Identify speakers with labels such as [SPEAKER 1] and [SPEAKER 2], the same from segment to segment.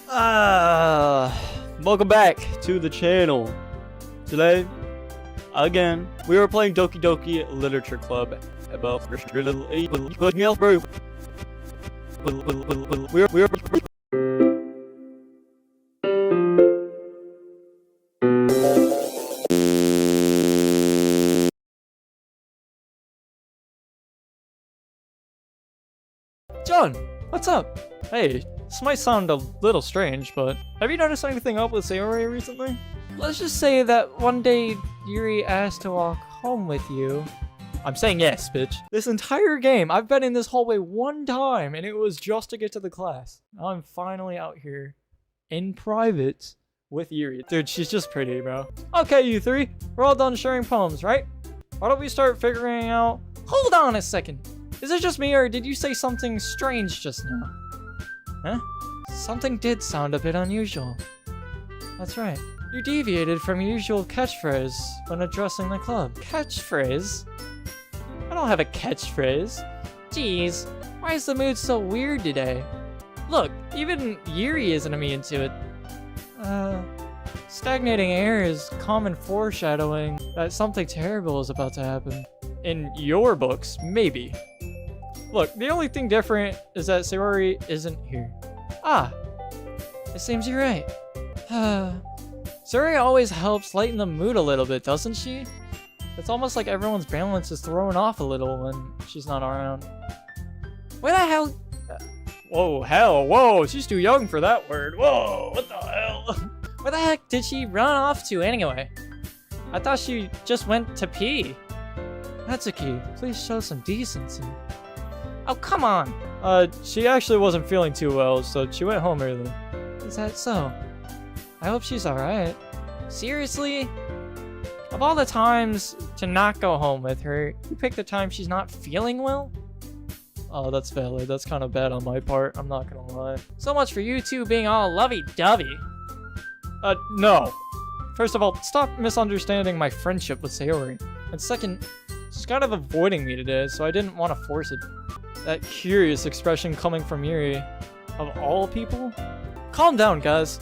[SPEAKER 1] Welcome back to the channel. Today, again, we were playing Doki Doki Literature Club about
[SPEAKER 2] John, what's up? Hey, this might sound a little strange, but have you noticed anything up with Sayori recently? Let's just say that one day Yuri asked to walk home with you. I'm saying yes, bitch. This entire game, I've been in this hallway one time, and it was just to get to the class. Now I'm finally out here in private with Yuri. Dude, she's just pretty, bro. Okay, you three, we're all done sharing poems, right? Why don't we start figuring out... Hold on a second. Is it just me, or did you say something strange just now? Huh? Something did sound a bit unusual. That's right. You deviated from your usual catchphrase when addressing the club. Catchphrase? I don't have a catchphrase. Jeez, why is the mood so weird today? Look, even Yuri isn't immune to it. Stagnating air is common foreshadowing that something terrible is about to happen. In your books, maybe. Look, the only thing different is that Sayori isn't here. Ah, it seems you're right. Sayori always helps lighten the mood a little bit, doesn't she? It's almost like everyone's balance is thrown off a little when she's not around. Where the hell? Whoa, hell, whoa, she's too young for that word. Whoa, what the hell? Where the heck did she run off to anyway? I thought she just went to pee. Natsuki, please show some decency. Oh, come on! She actually wasn't feeling too well, so she went home early. Is that so? I hope she's alright. Seriously? Of all the times to not go home with her, you picked the time she's not feeling well? Oh, that's valid. That's kind of bad on my part, I'm not gonna lie. So much for you two being all lovey-dovey. No. First of all, stop misunderstanding my friendship with Sayori. And second, she's kind of avoiding me today, so I didn't want to force it. That curious expression coming from Yuri. Of all people? Calm down, guys.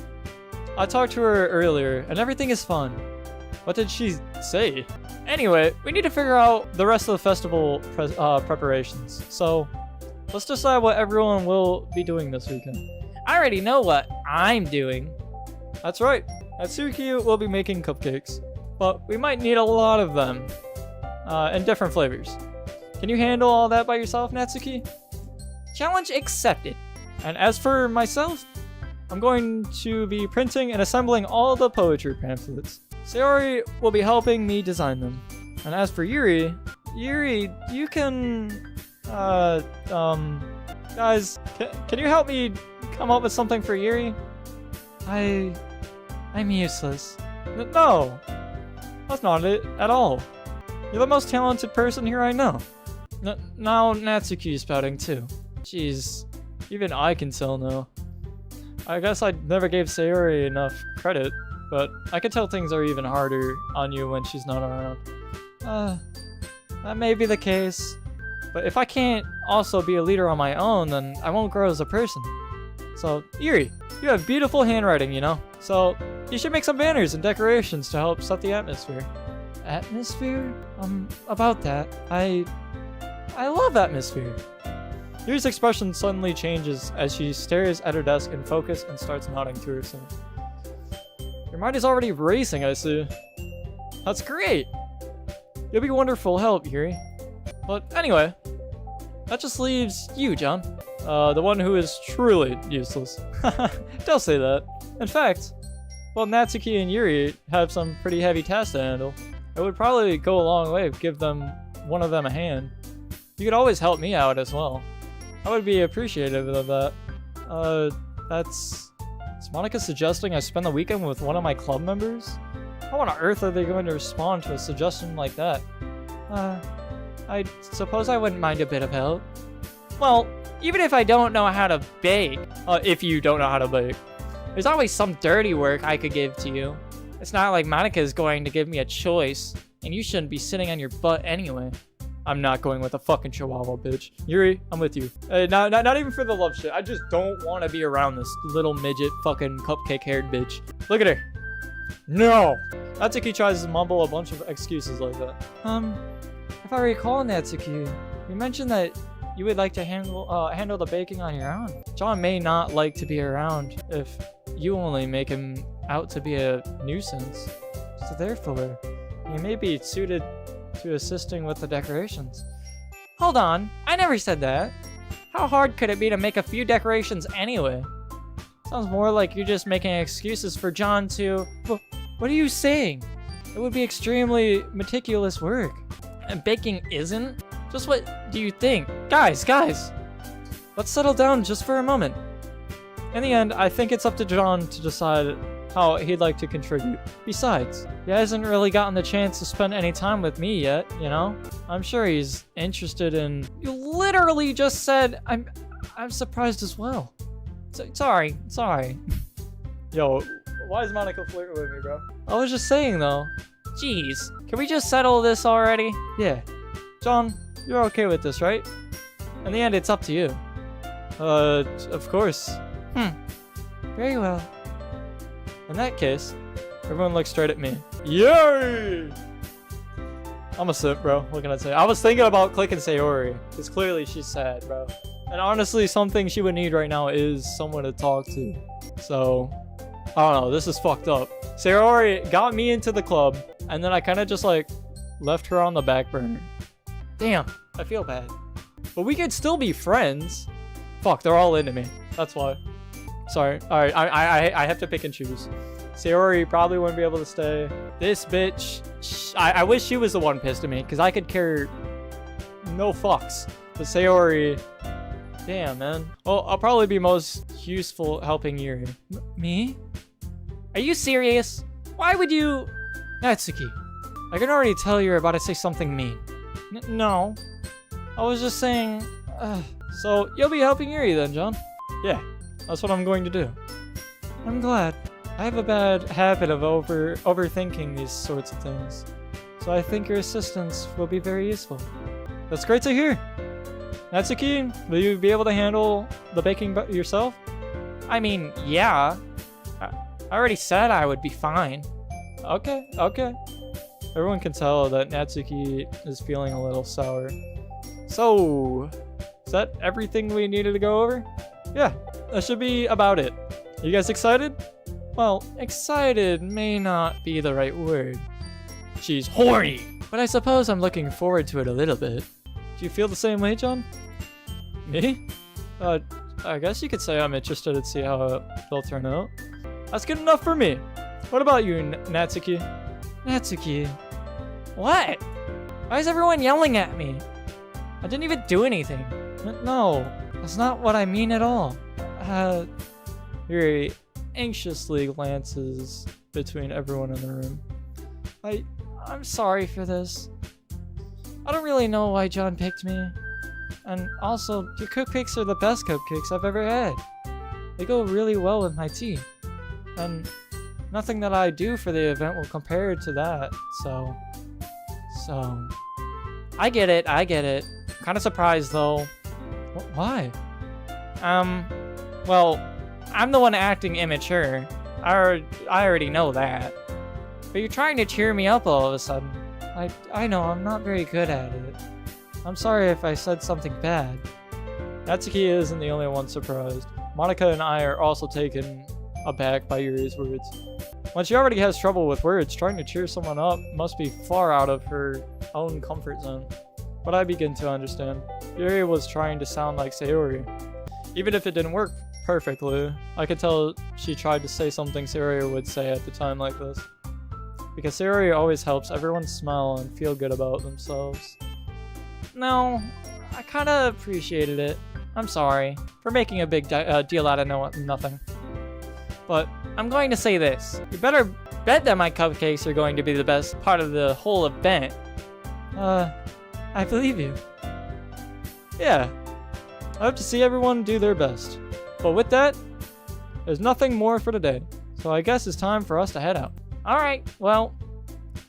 [SPEAKER 2] I talked to her earlier, and everything is fun. What did she say? Anyway, we need to figure out the rest of the festival preparations. So, let's decide what everyone will be doing this weekend. I already know what I'm doing. That's right. Natsuki will be making cupcakes. But we might need a lot of them. And different flavors. Can you handle all that by yourself, Natsuki? Challenge accepted. And as for myself, I'm going to be printing and assembling all the poetry pamphlets. Sayori will be helping me design them. And as for Yuri, you can... guys, can you help me come up with something for Yuri? I'm useless. No, that's not it at all. You're the most talented person here I know. Now Natsuki's spouting too. Jeez, even I can tell now. I guess I never gave Sayori enough credit, but I can tell things are even harder on you when she's not around. That may be the case, but if I can't also be a leader on my own, then I won't grow as a person. So, Yuri, you have beautiful handwriting, you know? So, you should make some banners and decorations to help set the atmosphere. Atmosphere? About that, I love atmosphere. Yuri's expression suddenly changes as she stares at her desk in focus and starts nodding to herself. Your mind is already racing, I see. That's great! You'll be wonderful help, Yuri. But anyway, that just leaves you, John. The one who is truly useless. Don't say that. In fact, well, Natsuki and Yuri have some pretty heavy tasks to handle. It would probably go a long way if give one of them a hand. You could always help me out as well. I would be appreciative of that. Is Monica suggesting I spend the weekend with one of my club members? How on earth are they going to respond to a suggestion like that? I suppose I wouldn't mind a bit of help. Well, even if I don't know how to bake, if you don't know how to bake, there's always some dirty work I could give to you. It's not like Monica is going to give me a choice, and you shouldn't be sitting on your butt anyway. I'm not going with a fucking chihuahua, bitch. Yuri, I'm with you. Not even for the love shit. I just don't want to be around this little midget fucking cupcake-haired bitch. Look at her. No! Natsuki tries to mumble a bunch of excuses like that. If I recall, Natsuki, you mentioned that you would like to handle the baking on your own. John may not like to be around if you only make him out to be a nuisance. So therefore, you may be suited to assisting with the decorations. Hold on, I never said that. How hard could it be to make a few decorations anyway? Sounds more like you're just making excuses for John to... What are you saying? It would be extremely meticulous work. And baking isn't? Just what do you think? Guys! Let's settle down just for a moment. In the end, I think it's up to John to decide how he'd like to contribute. Besides, he hasn't really gotten the chance to spend any time with me yet, you know? I'm sure he's interested in... You literally just said I'm surprised as well. Sorry. Yo, why is Monica flirting with me, bro? I was just saying, though. Jeez, can we just settle this already? Yeah. John, you're okay with this, right? In the end, it's up to you. Of course. Very well. In that case, everyone looks straight at me. Yay! I'm a simp, bro. What can I say? I was thinking about clicking Sayori, because clearly she's sad, bro. And honestly, something she would need right now is someone to talk to. So, I don't know. This is fucked up. Sayori got me into the club, and then I kind of just, like, left her on the back burner. Damn, I feel bad. But we could still be friends. Fuck, they're all into me. That's why. Sorry. Alright, I have to pick and choose. Sayori probably wouldn't be able to stay. This bitch... I wish she was the one pissed at me, because I could care no fucks. But Sayori... Damn, man. Well, I'll probably be most useful helping Yuri. Me? Are you serious? Why would you... Natsuki, I can already tell you're about to say something mean. No. I was just saying... So, you'll be helping Yuri then, John? Yeah, that's what I'm going to do. I'm glad. I have a bad habit of overthinking these sorts of things. So I think your assistance will be very useful. That's great to hear. Natsuki, will you be able to handle the baking yourself? I mean, yeah. I already said I would be fine. Okay. Everyone can tell that Natsuki is feeling a little sour. So, is that everything we needed to go over? Yeah, that should be about it. You guys excited? Well, excited may not be the right word. She's horny! But I suppose I'm looking forward to it a little bit. Do you feel the same way, John? Me? I guess you could say I'm interested to see how it'll turn out. That's good enough for me. What about you, Natsuki? Natsuki? What? Why is everyone yelling at me? I didn't even do anything. No, that's not what I mean at all. Yuri anxiously glances between everyone in the room. I'm sorry for this. I don't really know why John picked me. And also, your cupcakes are the best cupcakes I've ever had. They go really well with my tea. And nothing that I do for the event will compare to that, so... I get it. Kind of surprised, though. Why? Well, I'm the one acting immature. I already know that. But you're trying to cheer me up all of a sudden. I know, I'm not very good at it. I'm sorry if I said something bad. Natsuki isn't the only one surprised. Monica and I are also taken aback by Yuri's words. When she already has trouble with words, trying to cheer someone up must be far out of her own comfort zone. But I begin to understand. Yuri was trying to sound like Sayori. Even if it didn't work perfectly, I could tell she tried to say something Sayori would say at the time like this. Because Sayori always helps everyone smile and feel good about themselves. No, I kinda appreciated it. I'm sorry for making a big deal out of nothing. But I'm going to say this. You better bet that my cupcakes are going to be the best part of the whole event. I believe you. Yeah. I hope to see everyone do their best. But with that, there's nothing more for today. So I guess it's time for us to head out. Alright, well,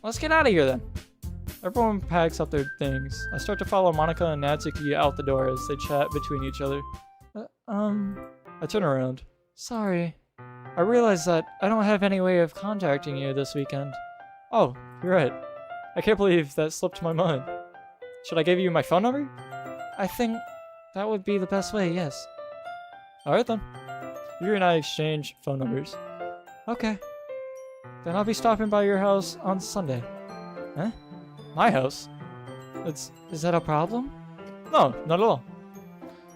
[SPEAKER 2] let's get out of here then. Everyone packs up their things. I start to follow Monica and Natsuki out the door as they chat between each other. I turn around. Sorry. I realize that I don't have any way of contacting you this weekend. Oh, you're right. I can't believe that slipped my mind. Should I give you my phone number? I think that would be the best way, yes. Alright then. Yuri and I exchange phone numbers. Okay. Then I'll be stopping by your house on Sunday. Huh? My house? Is that a problem? No, not at all.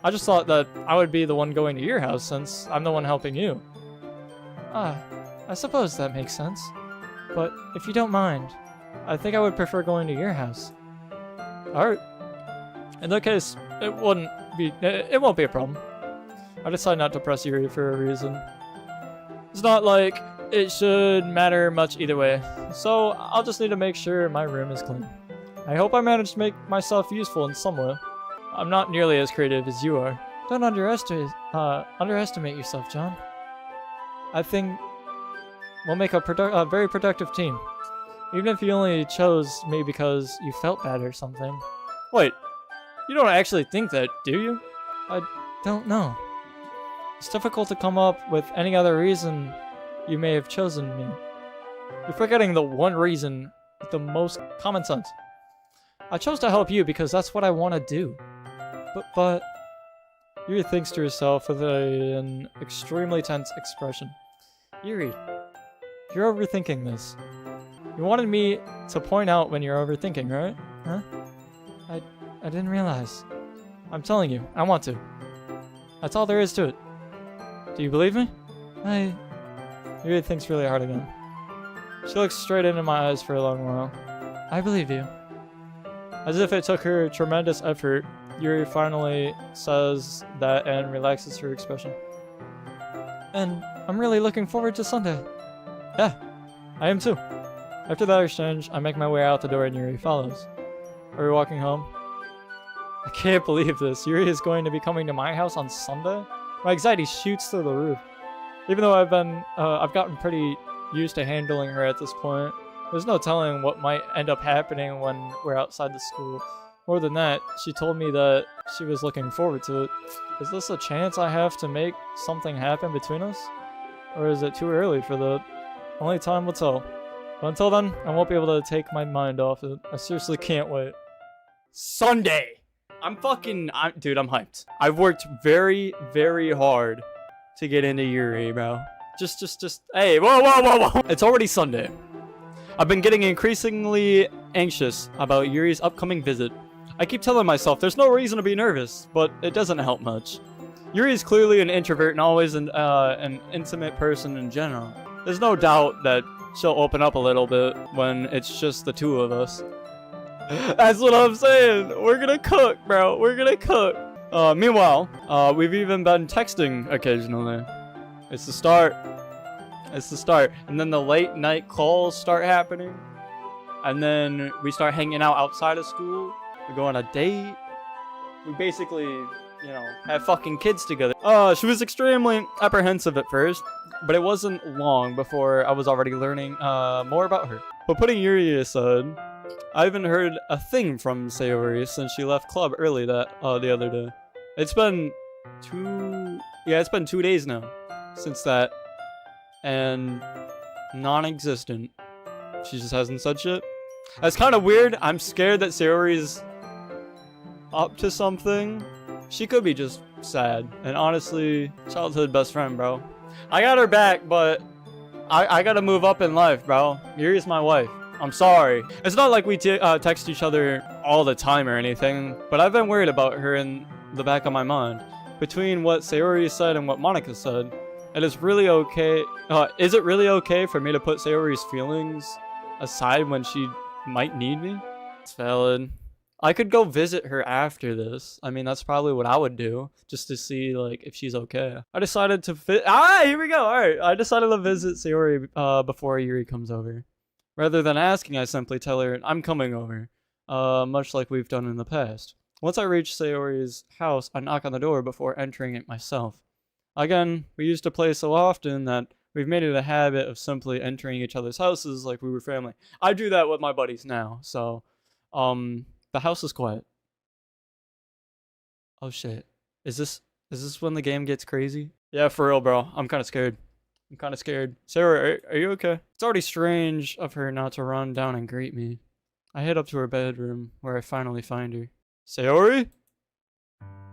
[SPEAKER 2] I just thought that I would be the one going to your house since I'm the one helping you. I suppose that makes sense. But if you don't mind, I think I would prefer going to your house. Alright. In that case, it won't be a problem. I decided not to press Yuri for a reason. It's not like it should matter much either way, so I'll just need to make sure my room is clean. I hope I managed to make myself useful in some way. I'm not nearly as creative as you are. Don't underestimate yourself, John. I think we'll make a very productive team. Even if you only chose me because you felt bad or something. Wait, you don't actually think that, do you? I don't know. It's difficult to come up with any other reason you may have chosen me. You're forgetting the one reason with the most common sense. I chose to help you because that's what I want to do. But Yuri thinks to herself with an extremely tense expression. Yuri, you're overthinking this. You wanted me to point out when you're overthinking, right? Huh? I didn't realize. I'm telling you, I want to. That's all there is to it. Do you believe me? Yuri thinks really hard again. She looks straight into my eyes for a long while. I believe you. As if it took her tremendous effort, Yuri finally says that and relaxes her expression. And I'm really looking forward to Sunday. Yeah, I am too. After that exchange, I make my way out the door and Yuri follows. Are we walking home? I can't believe this. Yuri is going to be coming to my house on Sunday? My anxiety shoots through the roof. Even though I've gotten pretty used to handling her at this point, there's no telling what might end up happening when we're outside the school. More than that, she told me that she was looking forward to it. Is this a chance I have to make something happen between us? Or is it too early for that? Only time will tell. But until then, I won't be able to take my mind off it. I seriously can't wait.
[SPEAKER 1] Sunday! Dude, I'm hyped. I've worked very, very hard to get into Yuri, bro. Hey, whoa. It's already Sunday. I've been getting increasingly anxious about Yuri's upcoming visit. I keep telling myself there's no reason to be nervous, but it doesn't help much. Yuri is clearly an introvert and always an intimate person in general. There's no doubt that she'll open up a little bit when it's just the two of us. That's what I'm saying. We're gonna cook, bro. We're gonna cook. Meanwhile, we've even been texting occasionally. It's the start. And then the late night calls start happening. And then we start hanging out outside of school. We go on a date. We basically, have fucking kids together. She was extremely apprehensive at first, but it wasn't long before I was already learning more about her. But putting Yuri aside, I haven't heard a thing from Sayori since she left club early the other day. It's been 2 days now since that, and non-existent. She just hasn't said shit. That's kind of weird. I'm scared that Sayori's up to something. She could be just sad, and honestly, childhood best friend, bro. I got her back, but I gotta move up in life, bro. Yuri's my wife. I'm sorry. It's not like we text each other all the time or anything, but I've been worried about her in the back of my mind. Between what Sayori said and what Monica said, it is really okay. Is it really okay for me to put Sayori's feelings aside when she might need me? It's valid. I could go visit her after this. I mean, that's probably what I would do, just to see, like, if she's okay. I decided to here we go. All right. I decided to visit Sayori before Yuri comes over. Rather than asking, I simply tell her I'm coming over, much like we've done in the past. Once I reach Sayori's house, I knock on the door before entering it myself. Again, we used to play so often that we've made it a habit of simply entering each other's houses like we were family. I do that with my buddies now, so The house is quiet. Oh shit. Is this when the game gets crazy? Yeah, for real, bro. I'm kind of scared. I'm kind of scared. Sarah, are you okay? It's already strange of her not to run down and greet me. I head up to her bedroom, where I finally find her. Sayori?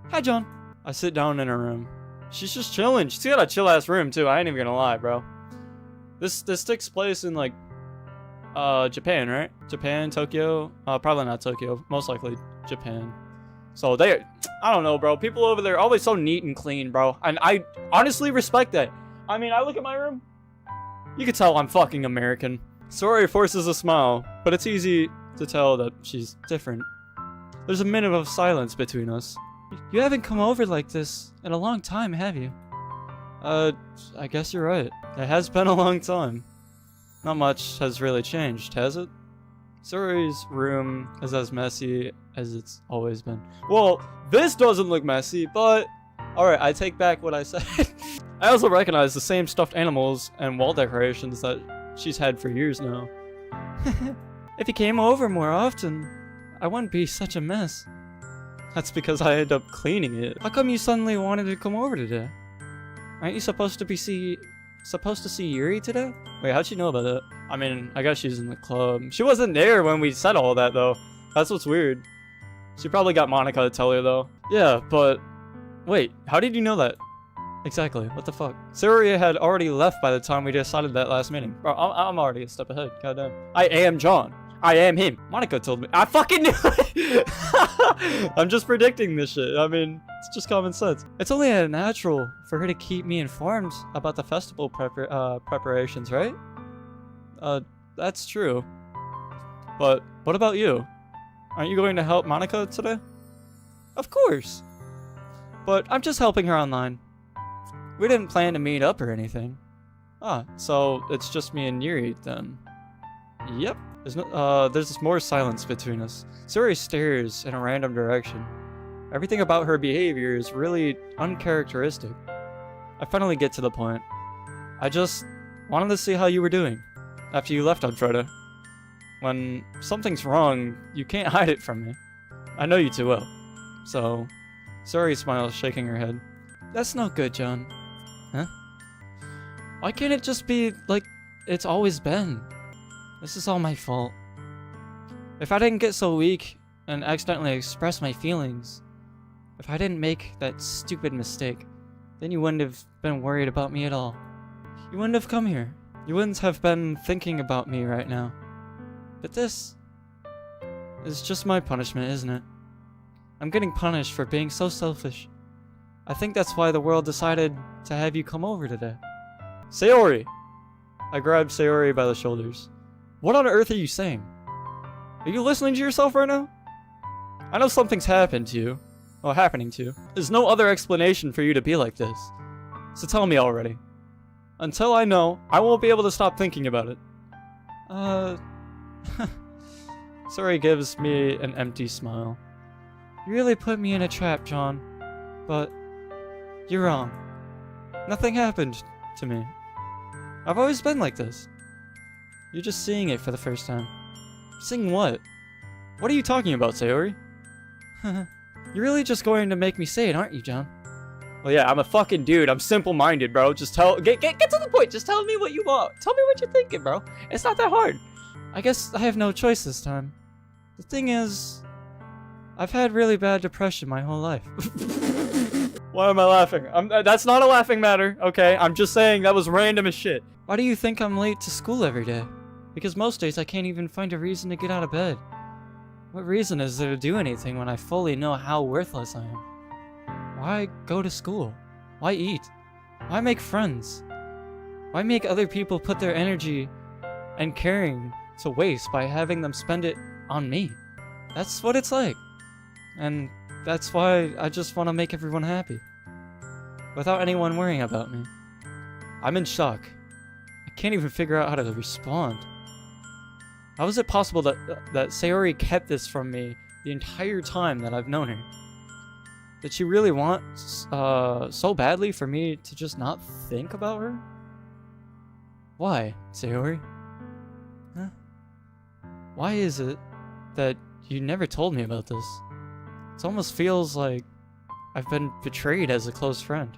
[SPEAKER 1] Hi, John. I sit down in her room. She's just chilling. She's got a chill-ass room, too. I ain't even gonna lie, bro. This takes place in, like, Japan, right? Japan, Tokyo? Probably not Tokyo. Most likely Japan. So I don't know, bro. People over there are always so neat and clean, bro. And I honestly respect that. I mean, I look at my room. You can tell I'm fucking American. Sayori forces a smile, but it's easy to tell that she's different. There's a minute of silence between us. You haven't come over like this in a long time, have you? I guess you're right. It has been a long time. Not much has really changed, has it? Sayori's room is as messy as it's always been. Well, this doesn't look messy, but... Alright, I take back what I said. I also recognize the same stuffed animals and wall decorations that she's had for years now. If you came over more often, I wouldn't be such a mess. That's because I ended up cleaning it. How come you suddenly wanted to come over today? Aren't you supposed to see Yuri today? Wait, how'd she know about that? I mean, I guess she's in the club. She wasn't there when we said all that, though. That's what's weird. She probably got Monica to tell her, though. Yeah, but... Wait, how did you know that? Exactly, what the fuck? Sayori had already left by the time we decided that last meeting. Bro, I'm already a step ahead, goddamn. I am John. I am him. Monica told me. I fucking knew it! I'm just predicting this shit. I mean, it's just common sense. It's only natural for her to keep me informed about the festival preparations, right? That's true. But what about you? Aren't you going to help Monica today? Of course. But I'm just helping her online. We didn't plan to meet up or anything. Ah, so it's just me and Yuri then. Yep. There's more silence between us. Sayori stares in a random direction. Everything about her behavior is really uncharacteristic. I finally get to the point. I just wanted to see how you were doing after you left on Friday. When something's wrong, you can't hide it from me. I know you too well. So, Sayori smiles, shaking her head. That's not good, John. Huh? Why can't it just be like it's always been? This is all my fault. If I didn't get so weak and accidentally express my feelings, if I didn't make that stupid mistake, then you wouldn't have been worried about me at all. You wouldn't have come here. You wouldn't have been thinking about me right now. But this is just my punishment, isn't it? I'm getting punished for being so selfish. I think that's why the world decided to have you come over today. Sayori! I grabbed Sayori by the shoulders. What on earth are you saying? Are you listening to yourself right now? I know something's happened to you. Well, happening to you. There's no other explanation for you to be like this. So tell me already. Until I know, I won't be able to stop thinking about it. Sayori gives me an empty smile. You really put me in a trap, John. But you're wrong. Nothing happened to me. I've always been like this. You're just seeing it for the first time. Seeing what? What are you talking about, Sayori? You're really just going to make me say it, aren't you, John? Well, yeah, I'm a fucking dude. I'm simple-minded, bro. Just get to the point. Just tell me what you want. Tell me what you're thinking, bro. It's not that hard. I guess I have no choice this time. The thing is, I've had really bad depression my whole life. Why am I laughing? That's not a laughing matter, okay? I'm just saying that was random as shit. Why do you think I'm late to school every day? Because most days I can't even find a reason to get out of bed. What reason is there to do anything when I fully know how worthless I am? Why go to school? Why eat? Why make friends? Why make other people put their energy and caring to waste by having them spend it on me? That's what it's like. And that's why I just want to make everyone happy. Without anyone worrying about me. I'm in shock. I can't even figure out how to respond. How is it possible that Sayori kept this from me the entire time that I've known her? Did she really want so badly for me to just not think about her? Why, Sayori? Huh? Why is it that you never told me about this. It almost feels like I've been betrayed as a close friend.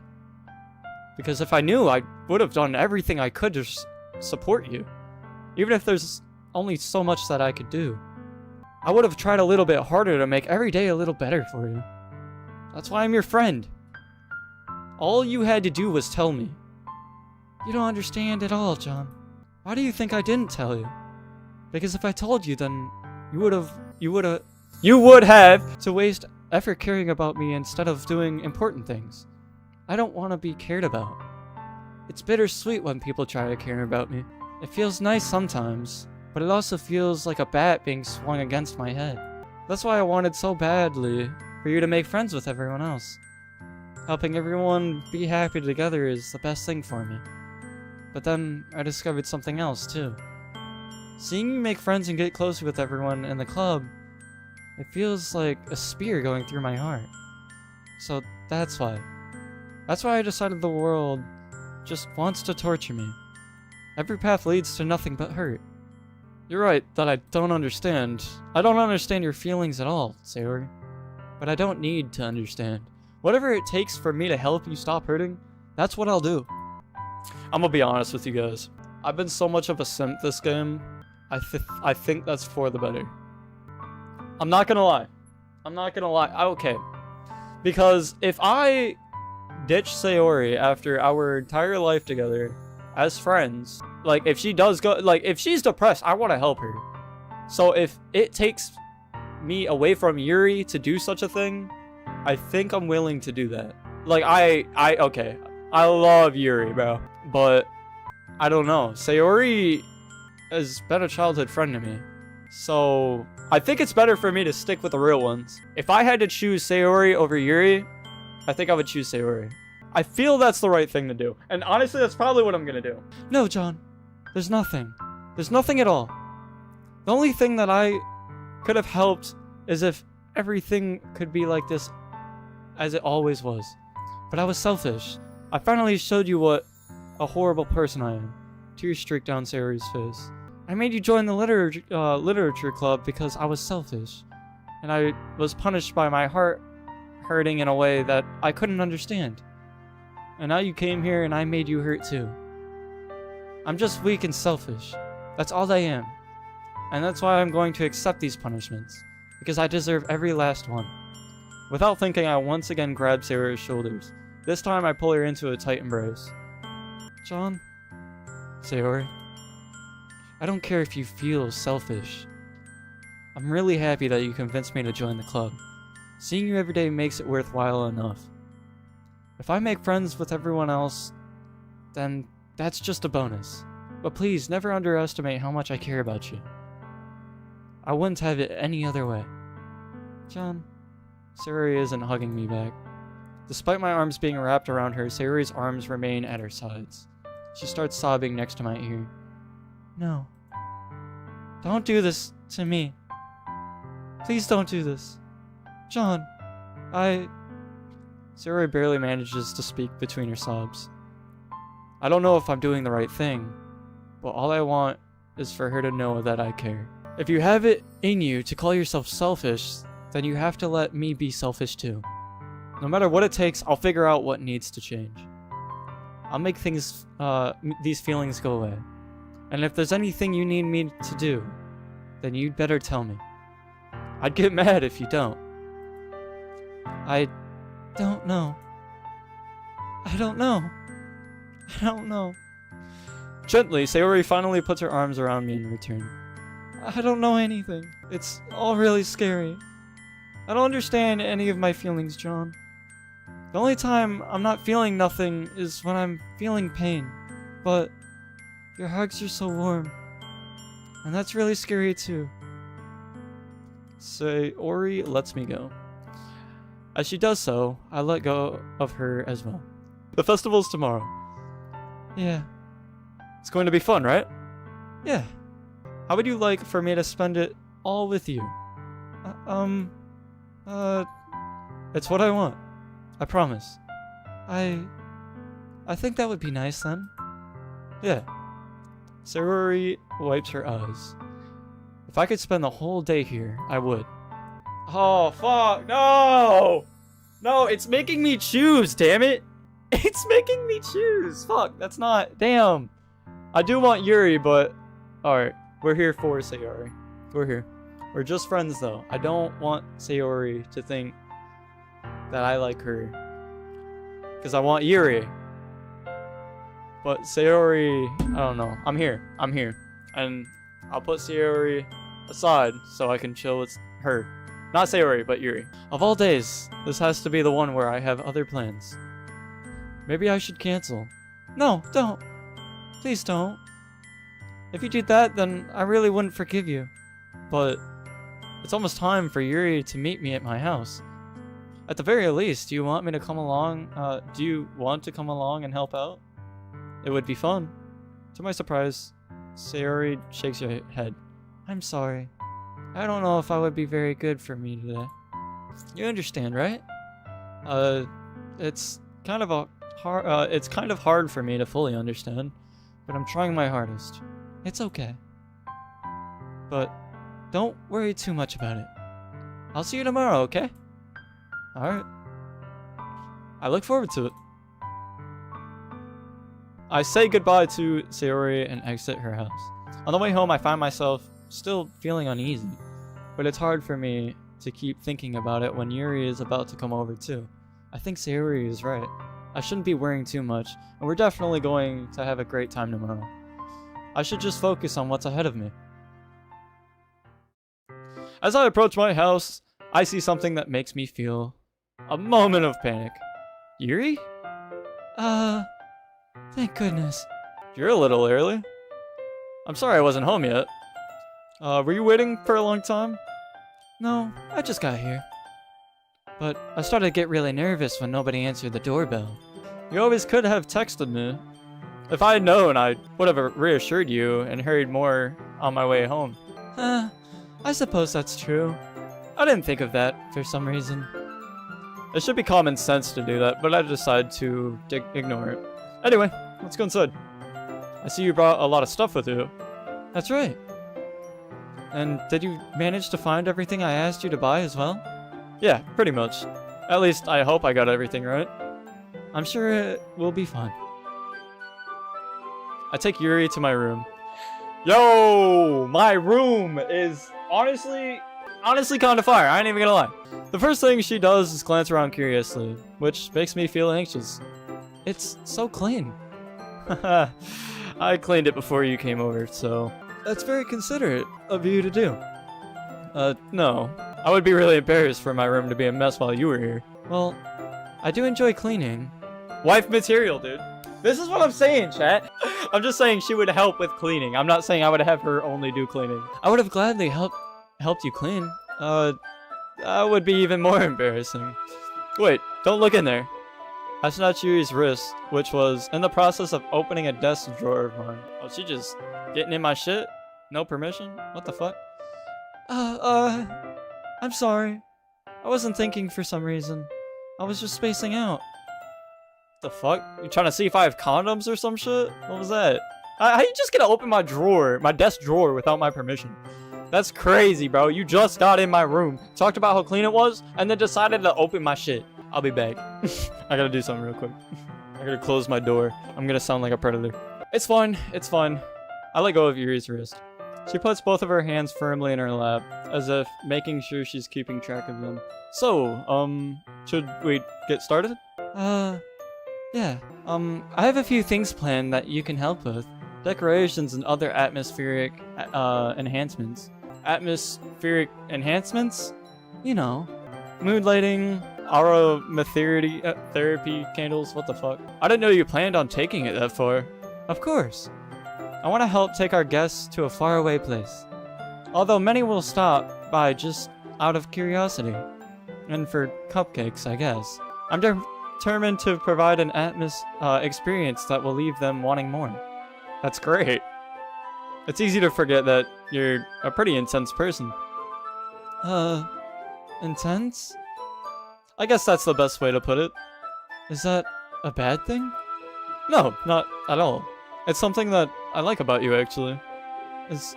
[SPEAKER 1] Because if I knew, I would have done everything I could to support you. Even if there's only so much that I could do. I would have tried a little bit harder to make every day a little better for you. That's why I'm your friend. All you had to do was tell me. You don't understand at all, John. Why do you think I didn't tell you? Because if I told you, then you would have to waste effort caring about me instead of doing important things. I don't want to be cared about. It's bittersweet when people try to care about me. It feels nice sometimes, but it also feels like a bat being swung against my head. That's why I wanted so badly for you to make friends with everyone else. Helping everyone be happy together is the best thing for me. But then I discovered something else too. Seeing you make friends and get closer with everyone in the club, it feels like a spear going through my heart. So that's why. That's why I decided the world just wants to torture me. Every path leads to nothing but hurt. You're right that I don't understand. I don't understand your feelings at all, Sayori. But I don't need to understand. Whatever it takes for me to help you stop hurting, that's what I'll do. I'm gonna be honest with you guys. I've been so much of a simp this game. I think that's for the better. I'm not gonna lie. Okay. Because if I ditch Sayori after our entire life together as friends, like if she does go, like if she's depressed, I want to help her. So if it takes me away from Yuri to do such a thing, I think I'm willing to do that. Like okay, I love Yuri, bro, but I don't know. Sayori has been a childhood friend to me, so I think it's better for me to stick with the real ones. If I had to choose Sayori over Yuri, I think I would choose Sayori. I feel that's the right thing to do, and honestly, that's probably what I'm gonna do. No, John, there's nothing. There's nothing at all. The only thing that I could have helped is if everything could be like this as it always was. But I was selfish. I finally showed you what a horrible person I am. Tears streaked down Sayori's face. I made you join the literature club because I was selfish. And I was punished by my heart hurting in a way that I couldn't understand. And now you came here and I made you hurt too. I'm just weak and selfish. That's all I am. And that's why I'm going to accept these punishments. Because I deserve every last one. Without thinking, I once again grab Sayori's shoulders. This time I pull her into a tight embrace. John? Sayori? I don't care if you feel selfish. I'm really happy that you convinced me to join the club. Seeing you every day makes it worthwhile enough. If I make friends with everyone else, then that's just a bonus. But please, never underestimate how much I care about you. I wouldn't have it any other way. John? Sayori isn't hugging me back. Despite my arms being wrapped around her, Sayori's arms remain at her sides. She starts sobbing next to my ear. No. Don't do this to me. Please don't do this. John, Sayori barely manages to speak between her sobs. I don't know if I'm doing the right thing, but all I want is for her to know that I care. If you have it in you to call yourself selfish, then you have to let me be selfish too. No matter what it takes, I'll figure out what needs to change. I'll make these feelings go away. And if there's anything you need me to do, then you'd better tell me. I'd get mad if you don't. I don't know. I don't know. I don't know. Gently, Sayori finally puts her arms around me in return. I don't know anything. It's all really scary. I don't understand any of my feelings, John. The only time I'm not feeling nothing is when I'm feeling pain. But your hugs are so warm. And that's really scary too. Sayori lets me go. As she does so, I let go of her as well. The festival's tomorrow. Yeah. It's going to be fun, right? Yeah. How would you like for me to spend it all with you? It's what I want. I promise. I think that would be nice then. Yeah. Sayori wipes her eyes. If I could spend the whole day here, I would. Oh, fuck. No! No, it's making me choose, damn it. It's making me choose. Fuck, that's not... Damn. I do want Yuri, but... Alright, we're here for Sayori. We're here. We're just friends, though. I don't want Sayori to think that I like her. Because I want Yuri. But Sayori... I don't know. I'm here. I'm here. And I'll put Sayori aside so I can chill with her. Not Sayori, but Yuri. Of all days, this has to be the one where I have other plans. Maybe I should cancel. No, don't. Please don't. If you did that, then I really wouldn't forgive you. But it's almost time for Yuri to meet me at my house. At the very least, do you want me to come along? Do you want to come along and help out? It would be fun. To my surprise, Sayori shakes her head. I'm sorry. I don't know if I would be very good for me today. You understand, right? It's kind of hard for me to fully understand, but I'm trying my hardest. It's okay. But don't worry too much about it. I'll see you tomorrow, okay? Alright. I look forward to it. I say goodbye to Sayori and exit her house. On the way home, I find myself still feeling uneasy, but it's hard for me to keep thinking about it when Yuri is about to come over too. I think Sayori is right. I shouldn't be worrying too much, and we're definitely going to have a great time tomorrow. I should just focus on what's ahead of me. As I approach my house, I see something that makes me feel a moment of panic. Yuri? Thank goodness. You're a little early. I'm sorry I wasn't home yet. Were you waiting for a long time? No, I just got here. But I started to get really nervous when nobody answered the doorbell. You always could have texted me. If I had known, I would have reassured you and hurried more on my way home. I suppose that's true. I didn't think of that for some reason. It should be common sense to do that, but I decided to ignore it. Anyway, let's go inside. I see you brought a lot of stuff with you. That's right. And did you manage to find everything I asked you to buy as well? Yeah, pretty much. At least I hope I got everything right. I'm sure it will be fine. I take Yuri to my room. Yo, my room is honestly kind of fire. I ain't even gonna lie. The first thing she does is glance around curiously, which makes me feel anxious. It's so clean. I cleaned it before you came over, so that's very considerate of you to do. No. I would be really embarrassed for my room to be a mess while you were here. Well, I do enjoy cleaning. Wife material, dude. This is what I'm saying, chat. I'm just saying she would help with cleaning. I'm not saying I would have her only do cleaning. I would have gladly helped you clean. That would be even more embarrassing. Wait, don't look in there. I snatched Yuri's wrist, which was in the process of opening a desk drawer of mine. Oh, she just getting in my shit? No permission? What the fuck? I'm sorry. I wasn't thinking for some reason. I was just spacing out. The fuck? You trying to see if I have condoms or some shit? What was that? How you just gonna open my drawer, my desk drawer, without my permission? That's crazy, bro. You just got in my room, talked about how clean it was, and then decided to open my shit. I'll be back. I gotta do something real quick. I gotta close my door. I'm gonna sound like a predator. It's fine. It's fine. I let go of Yuri's wrist. She puts both of her hands firmly in her lap, as if making sure she's keeping track of them. So, should we get started? Yeah. I have a few things planned that you can help with. Decorations and other atmospheric, enhancements. Atmospheric enhancements? You know. Mood lighting, aromatherapy therapy candles, what the fuck? I didn't know you planned on taking it that far. Of course. I want to help take our guests to a faraway place. Although many will stop by just out of curiosity. And for cupcakes, I guess. I'm determined to provide an experience that will leave them wanting more. That's great. It's easy to forget that you're a pretty intense person. Intense? I guess that's the best way to put it. Is that a bad thing? No, not at all. It's something that I like about you, actually. Is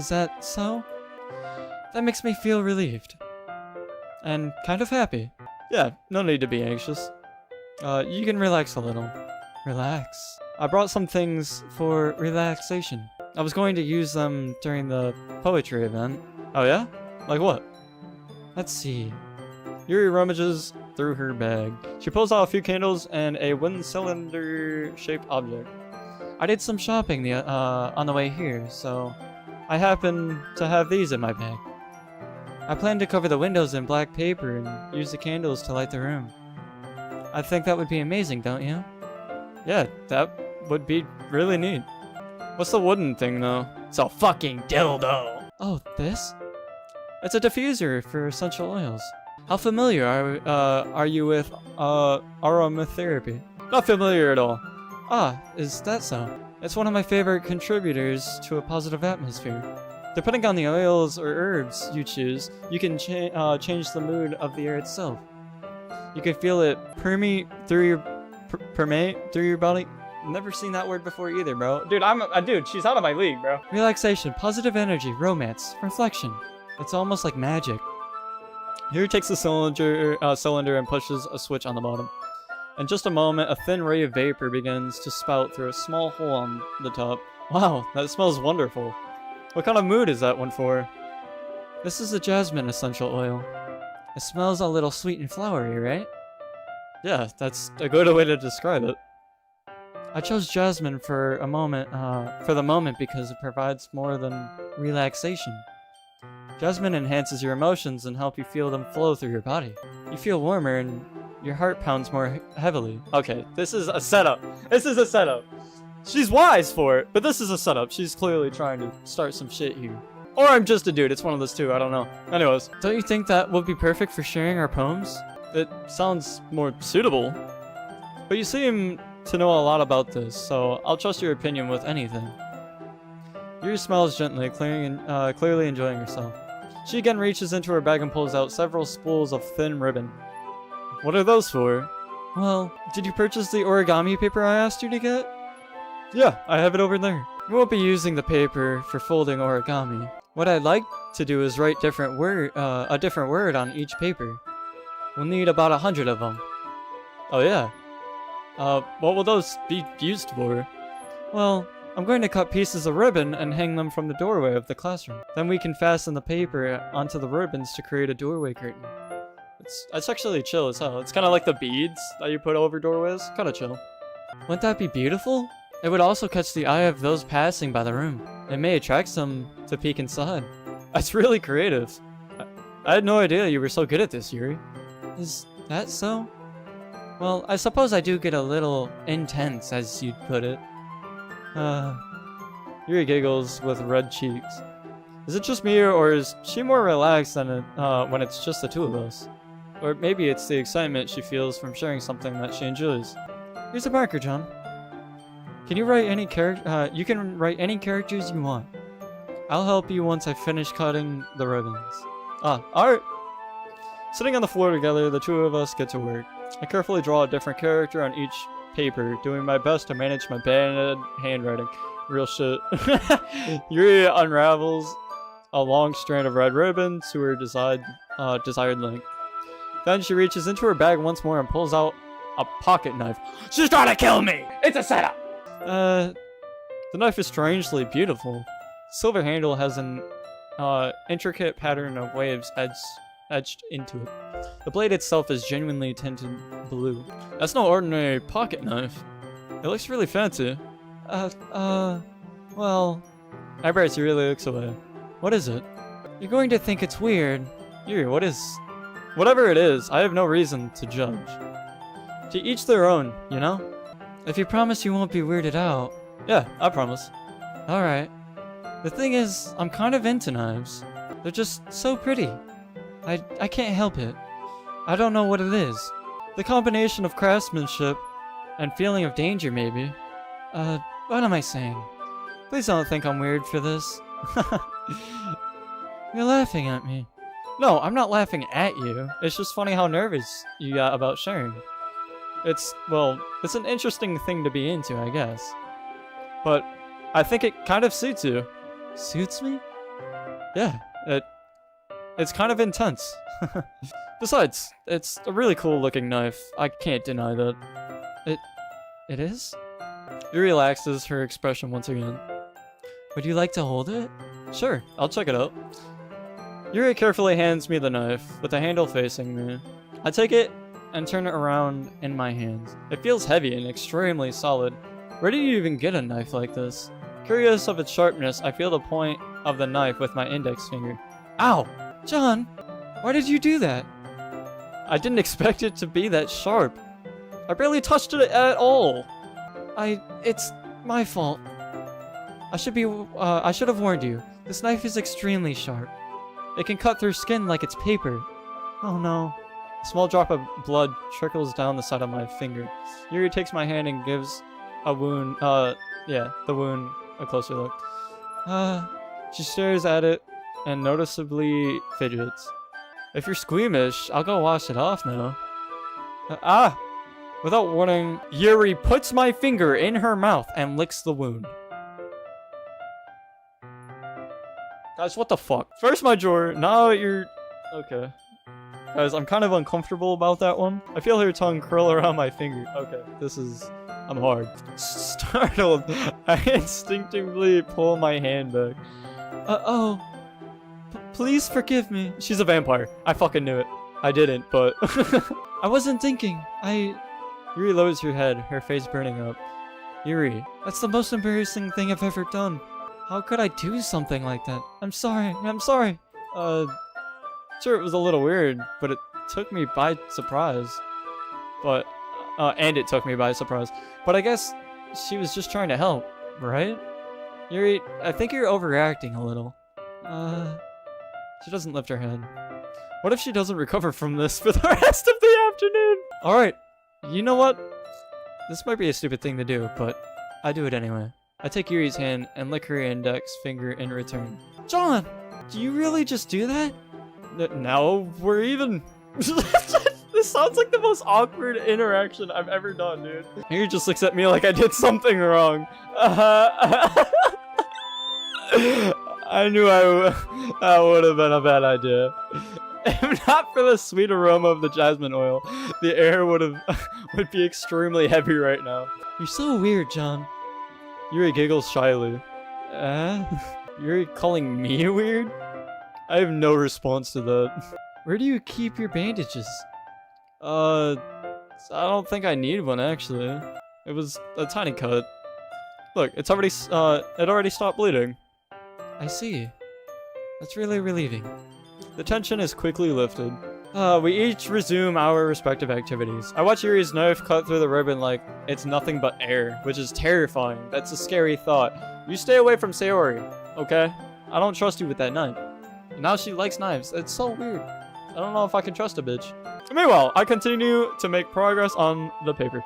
[SPEAKER 1] that so? That makes me feel relieved.
[SPEAKER 2] and kind of happy.
[SPEAKER 1] Yeah, no need to be anxious.
[SPEAKER 2] You can relax a little. Relax.
[SPEAKER 1] I brought some things for relaxation.
[SPEAKER 2] I was going to use them during the poetry event.
[SPEAKER 1] Oh yeah? Like what?
[SPEAKER 2] Let's see.
[SPEAKER 1] Yuri rummages through her bag. She pulls out a few candles and a wooden cylinder-shaped object.
[SPEAKER 2] I did some shopping on the way here, so I happen to have these in my bag. I plan to cover the windows in black paper and use the candles to light the room. I think that would be amazing, don't you?
[SPEAKER 1] Yeah, that would be really neat. What's the wooden thing, though? It's a fucking dildo.
[SPEAKER 2] Oh, this?
[SPEAKER 1] It's a diffuser for essential oils. How familiar are you with aromatherapy? Not familiar at all.
[SPEAKER 2] Ah, is that so? It's one of my favorite contributors to a positive atmosphere.
[SPEAKER 1] Depending on the oils or herbs you choose, you can change the mood of the air itself. You can feel it permeate through your body. Never seen that word before either, bro. Dude, she's out of my league, bro.
[SPEAKER 2] Relaxation, positive energy, romance, reflection. It's almost like magic.
[SPEAKER 1] Here takes the cylinder and pushes a switch on the bottom. In just a moment, a thin ray of vapor begins to spout through a small hole on the top. Wow, that smells wonderful. What kind of mood is that one for?
[SPEAKER 2] This is a jasmine essential oil. It smells a little sweet and flowery, right?
[SPEAKER 1] Yeah, that's a good way to describe it.
[SPEAKER 2] I chose jasmine for the moment because it provides more than relaxation. Jasmine enhances your emotions and help you feel them flow through your body. You feel warmer and your heart pounds more heavily.
[SPEAKER 1] Okay, this is a setup. This is a setup. She's wise for it, but this is a setup. She's clearly trying to start some shit here. Or I'm just a dude. It's one of those two. I don't know. Anyways.
[SPEAKER 2] Don't you think that would be perfect for sharing our poems?
[SPEAKER 1] It sounds more suitable. But you seem to know a lot about this, so I'll trust your opinion with anything. Yuri smiles gently, clearly enjoying herself. She again reaches into her bag and pulls out several spools of thin ribbon. What are those for?
[SPEAKER 2] Well, did you purchase the origami paper I asked you to get?
[SPEAKER 1] Yeah, I have it over there.
[SPEAKER 2] We won't be using the paper for folding origami. What I'd like to do is write a different word on each paper. We'll need about 100 of them.
[SPEAKER 1] Oh yeah. What will those be used for?
[SPEAKER 2] Well, I'm going to cut pieces of ribbon and hang them from the doorway of the classroom. Then we can fasten the paper onto the ribbons to create a doorway curtain.
[SPEAKER 1] It's actually chill as hell. It's kind of like the beads that you put over doorways. Kind of chill.
[SPEAKER 2] Wouldn't that be beautiful? It would also catch the eye of those passing by the room. It may attract some to peek inside.
[SPEAKER 1] That's really creative. I had no idea you were so good at this, Yuri.
[SPEAKER 2] Is that so? Well, I suppose I do get a little intense, as you'd put it.
[SPEAKER 1] Yuri giggles with red cheeks. Is it just me, or is she more relaxed than when it's just the two of us? Or maybe it's the excitement she feels from sharing something that she enjoys.
[SPEAKER 2] Here's a marker, John. Can you write any you can write any characters you want. I'll help you once I finish cutting the ribbons.
[SPEAKER 1] Alright. Sitting on the floor together, the two of us get to work. I carefully draw a different character on each paper, doing my best to manage my bad handwriting. Real shit. Yuri unravels a long strand of red ribbon to her desired length. Then she reaches into her bag once more and pulls out a pocket knife. She's trying to kill me! It's a setup! The knife is strangely beautiful. Silver handle has an intricate pattern of waves etched into it. The blade itself is genuinely tinted blue. That's no ordinary pocket knife. It looks really fancy.
[SPEAKER 2] Well...
[SPEAKER 1] Eyebrows really looks away.
[SPEAKER 2] What is it? You're going to think it's weird.
[SPEAKER 1] Yuri, what is... Whatever it is, I have no reason to judge. To each their own, you know?
[SPEAKER 2] If you promise you won't be weirded out.
[SPEAKER 1] Yeah, I promise.
[SPEAKER 2] Alright. The thing is, I'm kind of into knives. They're just so pretty. I can't help it. I don't know what it is. The combination of craftsmanship and feeling of danger, maybe. What am I saying? Please don't think I'm weird for this. You're laughing at me.
[SPEAKER 1] No, I'm not laughing at you. It's just funny how nervous you got about sharing. It's an interesting thing to be into, I guess. But I think it kind of suits you.
[SPEAKER 2] Suits me?
[SPEAKER 1] Yeah, it's kind of intense. Besides, it's a really cool looking knife. I can't deny that. It is? Yuri relaxes her expression once again. Would you like to hold it? Sure, I'll check it out. Yuri carefully hands me the knife, with the handle facing me. I take it and turn it around in my hands. It feels heavy and extremely solid. Where did you even get a knife like this? Curious of its sharpness, I feel the point of the knife with my index finger. Ow! John, why did you do that? I didn't expect it to be that sharp. I barely touched it at all. It's my fault. I should have warned you. This knife is extremely sharp. It can cut through skin like it's paper. Oh no. A small drop of blood trickles down the side of my finger. Yuri takes my hand and gives the wound a closer look. She stares at it and noticeably fidgets. If you're squeamish, I'll go wash it off now. Without warning, Yuri puts my finger in her mouth and licks the wound. Guys, what the fuck? First my drawer, now you're... Okay. Guys, I'm kind of uncomfortable about that one. I feel her tongue curl around my finger. Okay, this is... I'm hard. Startled, I instinctively pull my hand back. Please forgive me. She's a vampire. I fucking knew it. I didn't, but... I wasn't thinking. Yuri lowers her head, her face burning up. Yuri, that's the most embarrassing thing I've ever done. How could I do something like that? I'm sorry. Sure, it was a little weird, but it took me by surprise. But I guess she was just trying to help, right? Yuri, I think you're overreacting a little. She doesn't lift her head. What if she doesn't recover from this for the rest of the afternoon? Alright, you know what? This might be a stupid thing to do, but I do it anyway. I take Yuri's hand and lick her index finger in return. John! Do you really just do that? Now we're even. This sounds like the most awkward interaction I've ever done, dude. Yuri just looks at me like I did something wrong. I knew that would have been a bad idea. If not for the sweet aroma of the jasmine oil, the air would be extremely heavy right now. You're so weird, John. Yuri giggles shyly. Yuri calling me weird? I have no response to that. Where do you keep your bandages? I don't think I need one actually. It was a tiny cut. Look, it already stopped bleeding. I see. That's really relieving. The tension is quickly lifted. We each resume our respective activities. I watch Yuri's knife cut through the ribbon like it's nothing but air, which is terrifying. That's a scary thought. You stay away from Sayori, okay? I don't trust you with that knife. Now she likes knives. It's so weird. I don't know if I can trust a bitch. Meanwhile, I continue to make progress on the paper.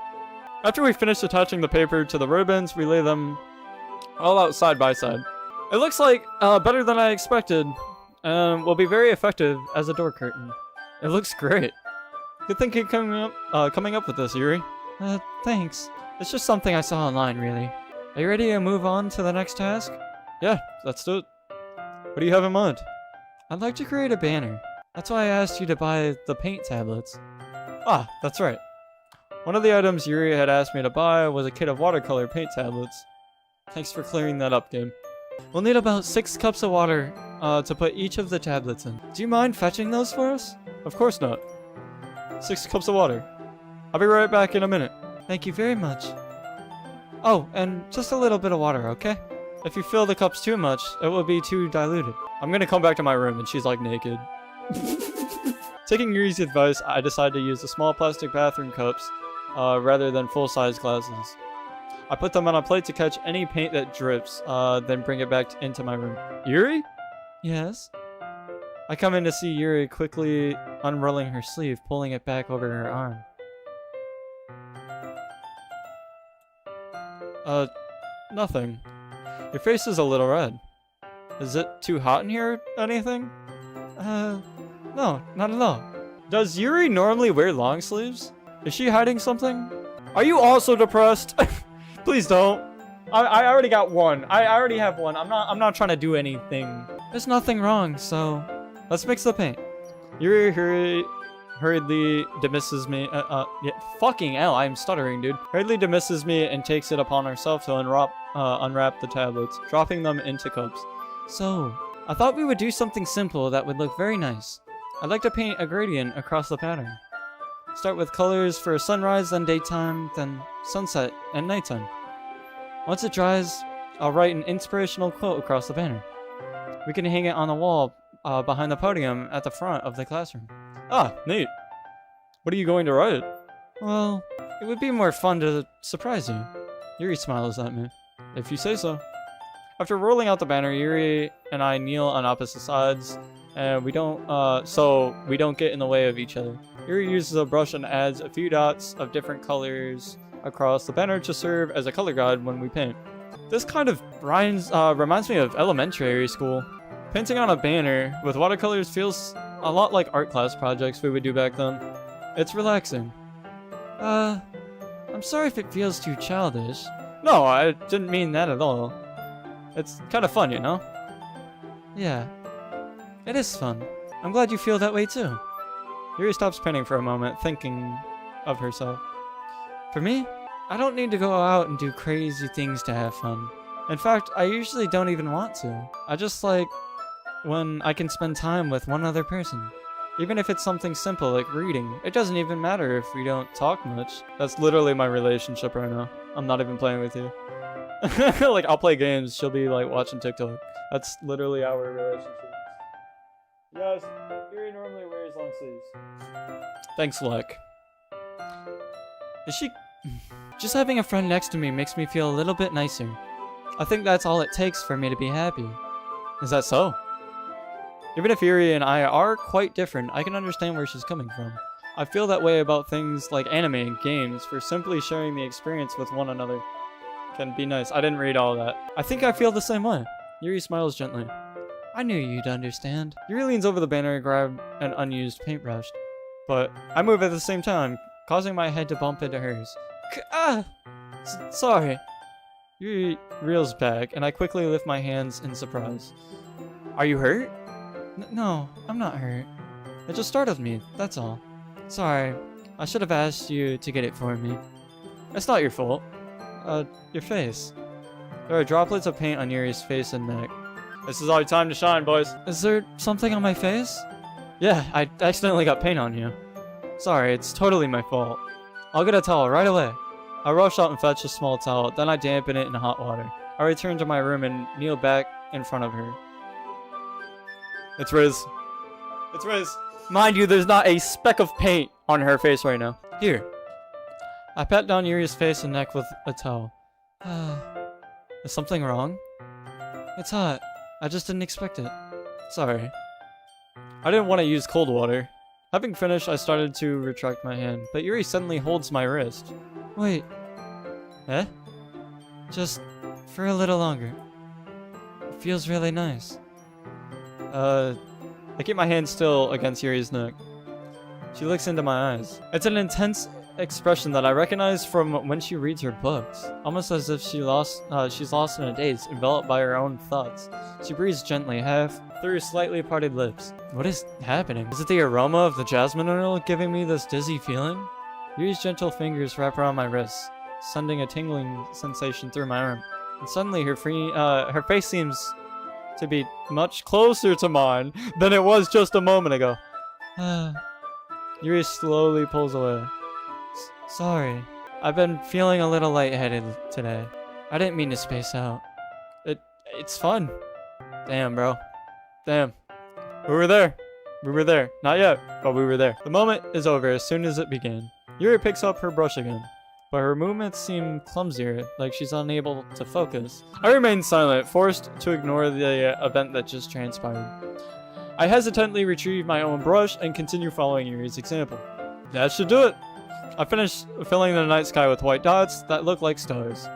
[SPEAKER 1] After we finish attaching the paper to the ribbons, we lay them all out side by side. It looks like better than I expected, and will be very effective as a door curtain. It looks great. Good thinking coming up with this, Yuri. Thanks. It's just something I saw online, really. Are you ready to move on to the next task? Yeah, let's do it. What do you have in mind? I'd like to create a banner. That's why I asked you to buy the paint tablets. Ah, that's right. One of the items Yuri had asked me to buy was a kit of watercolor paint tablets. Thanks for clearing that up, game. We'll need about 6 cups of water to put each of the tablets in. Do you mind fetching those for us? Of course not. 6 cups of water. I'll be right back in a minute. Thank you very much. Oh, and just a little bit of water, okay? If you fill the cups too much, it will be too diluted. I'm gonna come back to my room and she's like naked. Taking Yuri's advice, I decided to use the small plastic bathroom cups rather than full-size glasses. I put them on a plate to catch any paint that drips, then bring it back into my room. Yuri? Yes? I come in to see Yuri quickly unrolling her sleeve, pulling it back over her arm. Nothing. Your face is a little red. Is it too hot in here or anything? No, not at all. Does Yuri normally wear long sleeves? Is she hiding something? Are you also depressed? Please don't. I already got one. I already have one. I'm not trying to do anything. There's nothing wrong, so let's mix the paint. Yuri hurriedly dismisses me. Yeah, fucking hell, I'm stuttering, dude. Hurriedly dismisses me and takes it upon herself to unwrap the tablets, dropping them into cups. So, I thought we would do something simple that would look very nice. I'd like to paint a gradient across the pattern. Start with colors for sunrise, then daytime, then sunset and nighttime. Once it dries, I'll write an inspirational quote across the banner. We can hang it on the wall behind the podium at the front of the classroom. Ah, neat. What are you going to write? Well, it would be more fun to surprise you. Yuri smiles at me. If you say so. After rolling out the banner, Yuri and I kneel on opposite sides, and we don't get in the way of each other. Yuri uses a brush and adds a few dots of different colors across the banner to serve as a color guide when we paint. This kind of reminds me of elementary school. Painting on a banner with watercolors feels a lot like art class projects we would do back then. It's relaxing. I'm sorry if it feels too childish. No, I didn't mean that at all. It's kind of fun, you know? Yeah, it is fun. I'm glad you feel that way too. Yuri stops painting for a moment, thinking of herself. For me, I don't need to go out and do crazy things to have fun. In fact, I usually don't even want to. I just like when I can spend time with one other person. Even if it's something simple like reading. It doesn't even matter if we don't talk much. That's literally my relationship right now. I'm not even playing with you. Like, I'll play games, she'll be like watching TikTok. That's literally our relationship. Yes, Yuri normally wears long sleeves. Thanks, Lek. Is she... Just having a friend next to me makes me feel a little bit nicer. I think that's all it takes for me to be happy. Is that so? Even if Yuri and I are quite different, I can understand where she's coming from. I feel that way about things like anime and games, for simply sharing the experience with one another can be nice. I didn't read all that. I think I feel the same way. Yuri smiles gently. I knew you'd understand. Yuri leans over the banner and grabs an unused paintbrush. But I move at the same time, causing my head to bump into hers. Sorry. Yuri reels back, and I quickly lift my hands in surprise. Are you hurt? No, I'm not hurt. It just startled me, that's all. Sorry, I should have asked you to get it for me. It's not your fault. Your face. There are droplets of paint on Yuri's face and neck. This is our time to shine, boys. Is there something on my face? Yeah, I accidentally got paint on you. Sorry, it's totally my fault. I'll get a towel right away. I rush out and fetch a small towel, then I dampen it in hot water. I return to my room and kneel back in front of her. It's Riz. It's Riz. Mind you, there's not a speck of paint on her face right now. Here. I pat down Yuri's face and neck with a towel. Is something wrong? It's hot. I just didn't expect it. Sorry. I didn't want to use cold water. Having finished, I started to retract my hand, but Yuri suddenly holds my wrist. Wait. Eh? Just for a little longer. It feels really nice. I keep my hand still against Yuri's neck. She looks into my eyes. It's an intense expression that I recognize from when she reads her books. Almost as if she's lost in a daze, enveloped by her own thoughts. She breathes gently, half through slightly parted lips. What is happening? Is it the aroma of the jasmine oil giving me this dizzy feeling? Yuri's gentle fingers wrap around my wrists, sending a tingling sensation through my arm. And suddenly her face seems to be much closer to mine than it was just a moment ago. Yuri slowly pulls away. Sorry. I've been feeling a little lightheaded today. I didn't mean to space out. It's fun. Damn, bro. Damn. We were there. We were there. Not yet, but we were there. The moment is over as soon as it began. Yuri picks up her brush again, but her movements seem clumsier, like she's unable to focus. I remain silent, forced to ignore the event that just transpired. I hesitantly retrieve my own brush and continue following Yuri's example. That should do it. I finish filling the night sky with white dots that look like stars.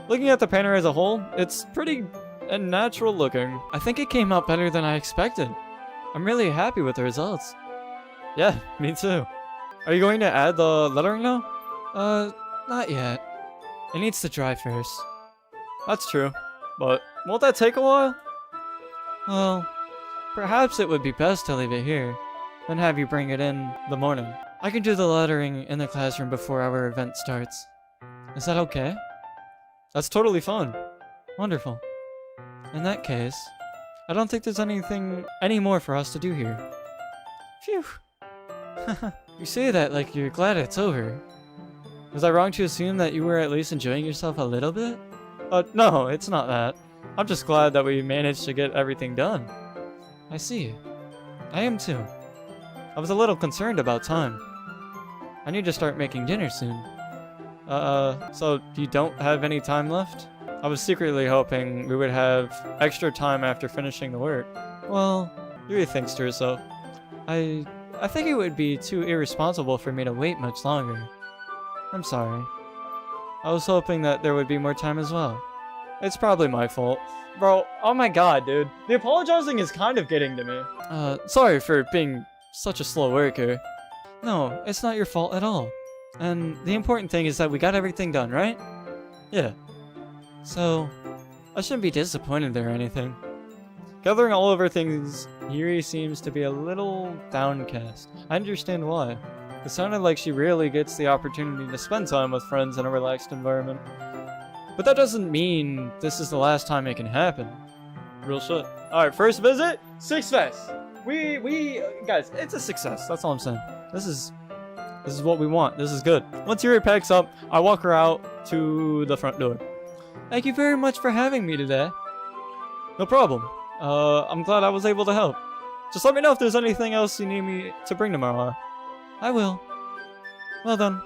[SPEAKER 1] Looking at the painter as a whole, it's pretty and natural looking. I think it came out better than I expected. I'm really happy with the results. Yeah, me too. Are you going to add the lettering now? Not yet. It needs to dry first. That's true, but won't that take a while? Well, perhaps it would be best to leave it here.
[SPEAKER 2] then have you bring it in the morning. I can do the lettering in the classroom before our event starts. Is that okay?
[SPEAKER 1] That's totally fine.
[SPEAKER 2] Wonderful. In that case, I don't think there's any more for us to do here. Phew. You say that like you're glad it's over. Was I wrong to assume that you were at least enjoying yourself a little bit?
[SPEAKER 1] No, it's not that. I'm just glad that we managed to get everything done.
[SPEAKER 2] I see. I am too. I was a little concerned about time. I need to start making dinner soon.
[SPEAKER 1] So you don't have any time left? I was secretly hoping we would have extra time after finishing the work.
[SPEAKER 2] Well,
[SPEAKER 1] Yuri thinks to herself.
[SPEAKER 2] I think it would be too irresponsible for me to wait much longer. I'm sorry. I was hoping that there would be more time as well.
[SPEAKER 1] It's probably my fault. Bro, oh my god, dude. The apologizing is kind of getting to me. Sorry for being such a slow worker.
[SPEAKER 2] No, it's not your fault at all. And the important thing is that we got everything done, right?
[SPEAKER 1] Yeah.
[SPEAKER 2] So, I shouldn't be disappointed or anything.
[SPEAKER 1] Gathering all of her things, Yuri seems to be a little downcast. I understand why. It sounded like she rarely gets the opportunity to spend time with friends in a relaxed environment. But that doesn't mean this is the last time it can happen. Real shit. Alright, first visit, success. Guys, it's a success. That's all I'm saying. This is what we want. This is good. Once Yuri packs up, I walk her out to the front door.
[SPEAKER 2] Thank you very much for having me today.
[SPEAKER 1] No problem. I'm glad I was able to help. Just let me know if there's anything else you need me to bring tomorrow.
[SPEAKER 2] I will.
[SPEAKER 1] Well done.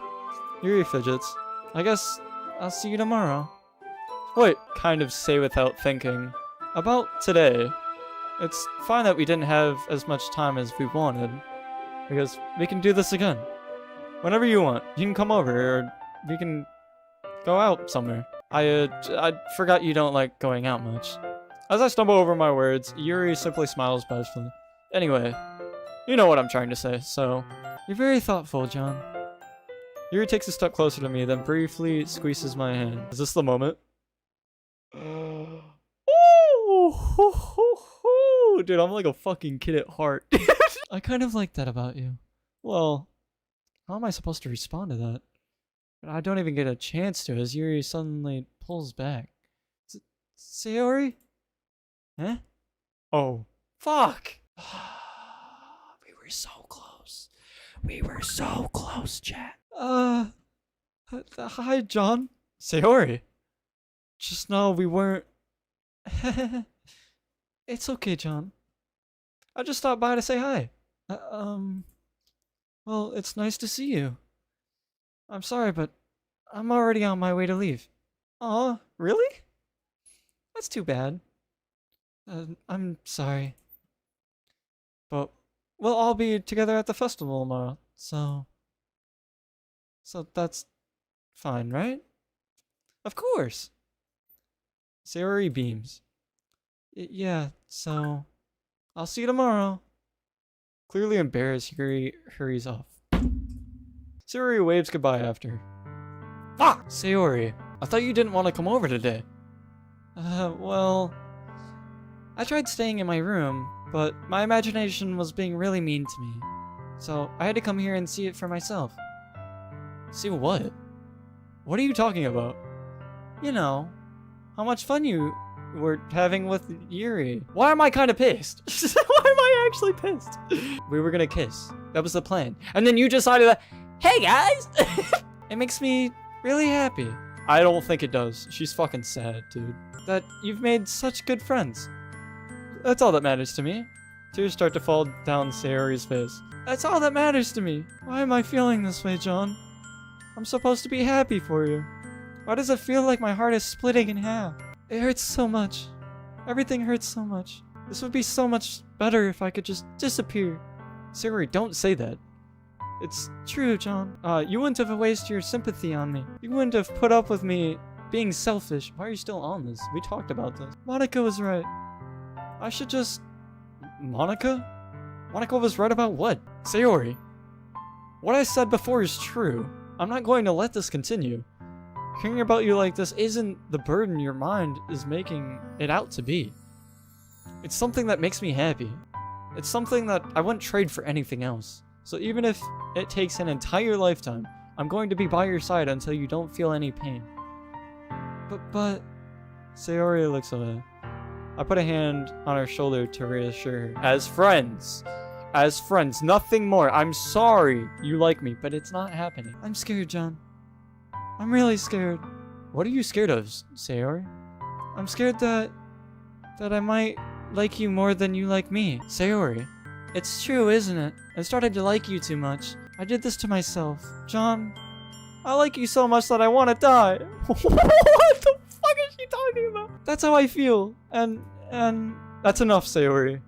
[SPEAKER 1] Yuri fidgets.
[SPEAKER 2] I guess I'll see you tomorrow.
[SPEAKER 1] Wait, kind of say without thinking. About today. It's fine that we didn't have as much time as we wanted. Because we can do this again. Whenever you want. You can come over, or we can go out somewhere. I forgot you don't like going out much. As I stumble over my words, Yuri simply smiles bashfully. Anyway, you know what I'm trying to say, so...
[SPEAKER 2] You're very thoughtful, John.
[SPEAKER 1] Yuri takes a step closer to me, then briefly squeezes my hand. Is this the moment? Ooh, dude, I'm like a fucking kid at heart.
[SPEAKER 2] I kind of like that about you.
[SPEAKER 1] Well, how am I supposed to respond to that? I don't even get a chance to as Yuri suddenly pulls back. Sayori? Huh? Oh, fuck!
[SPEAKER 2] We were so close. We were so close, chat.
[SPEAKER 1] Hi, John. Sayori. Just now we weren't...
[SPEAKER 2] It's okay, John.
[SPEAKER 1] I just stopped by to say hi.
[SPEAKER 2] Well, it's nice to see you. I'm sorry, but I'm already on my way to leave.
[SPEAKER 1] Aw, really?
[SPEAKER 2] That's too bad. I'm sorry. But we'll all be together at the festival tomorrow, so that's fine, right?
[SPEAKER 1] Of course. Sayori beams.
[SPEAKER 2] Yeah, so I'll see you tomorrow.
[SPEAKER 1] Clearly embarrassed, Yuri hurries off. Sayori waves goodbye after. Ah! Sayori, I thought you didn't want to come over today.
[SPEAKER 2] Well, I tried staying in my room, but my imagination was being really mean to me. So I had to come here and see it for myself.
[SPEAKER 1] See what? What are you talking about?
[SPEAKER 2] You know, how much fun you were having with Yuri.
[SPEAKER 1] Why am I kind of pissed? Why am I actually pissed? We were gonna kiss. That was the plan. And then you decided that, hey guys!
[SPEAKER 2] It makes me really happy.
[SPEAKER 1] I don't think it does. She's fucking sad, dude.
[SPEAKER 2] That you've made such good friends.
[SPEAKER 1] That's all that matters to me. Tears start to fall down Sayori's face.
[SPEAKER 2] That's all that matters to me. Why am I feeling this way, John? I'm supposed to be happy for you. Why does it feel like my heart is splitting in half? It hurts so much. Everything hurts so much. This would be so much better if I could just disappear.
[SPEAKER 1] Sayori, don't say that.
[SPEAKER 2] It's true, John. You wouldn't have wasted your sympathy on me. You wouldn't have put up with me being selfish.
[SPEAKER 1] Why are you still on this? We talked about this.
[SPEAKER 2] Monica was right. I should just...
[SPEAKER 1] Monica? Monica was right about what? Sayori, what I said before is true. I'm not going to let this continue. Caring about you like this isn't the burden your mind is making it out to be. It's something that makes me happy. It's something that I wouldn't trade for anything else. So even if it takes an entire lifetime, I'm going to be by your side until you don't feel any pain. But... Sayori looks away. I put a hand on her shoulder to reassure her. As friends, nothing more. I'm sorry you like me, but it's not happening. I'm scared, John. I'm really scared. What are you scared of, Sayori? I'm scared that I might like you more than you like me. Sayori, it's true, isn't it? I started to like you too much. I did this to myself. John, I like you so much that I want to die. What the fuck is she talking about? That's how I feel. And that's enough, Sayori.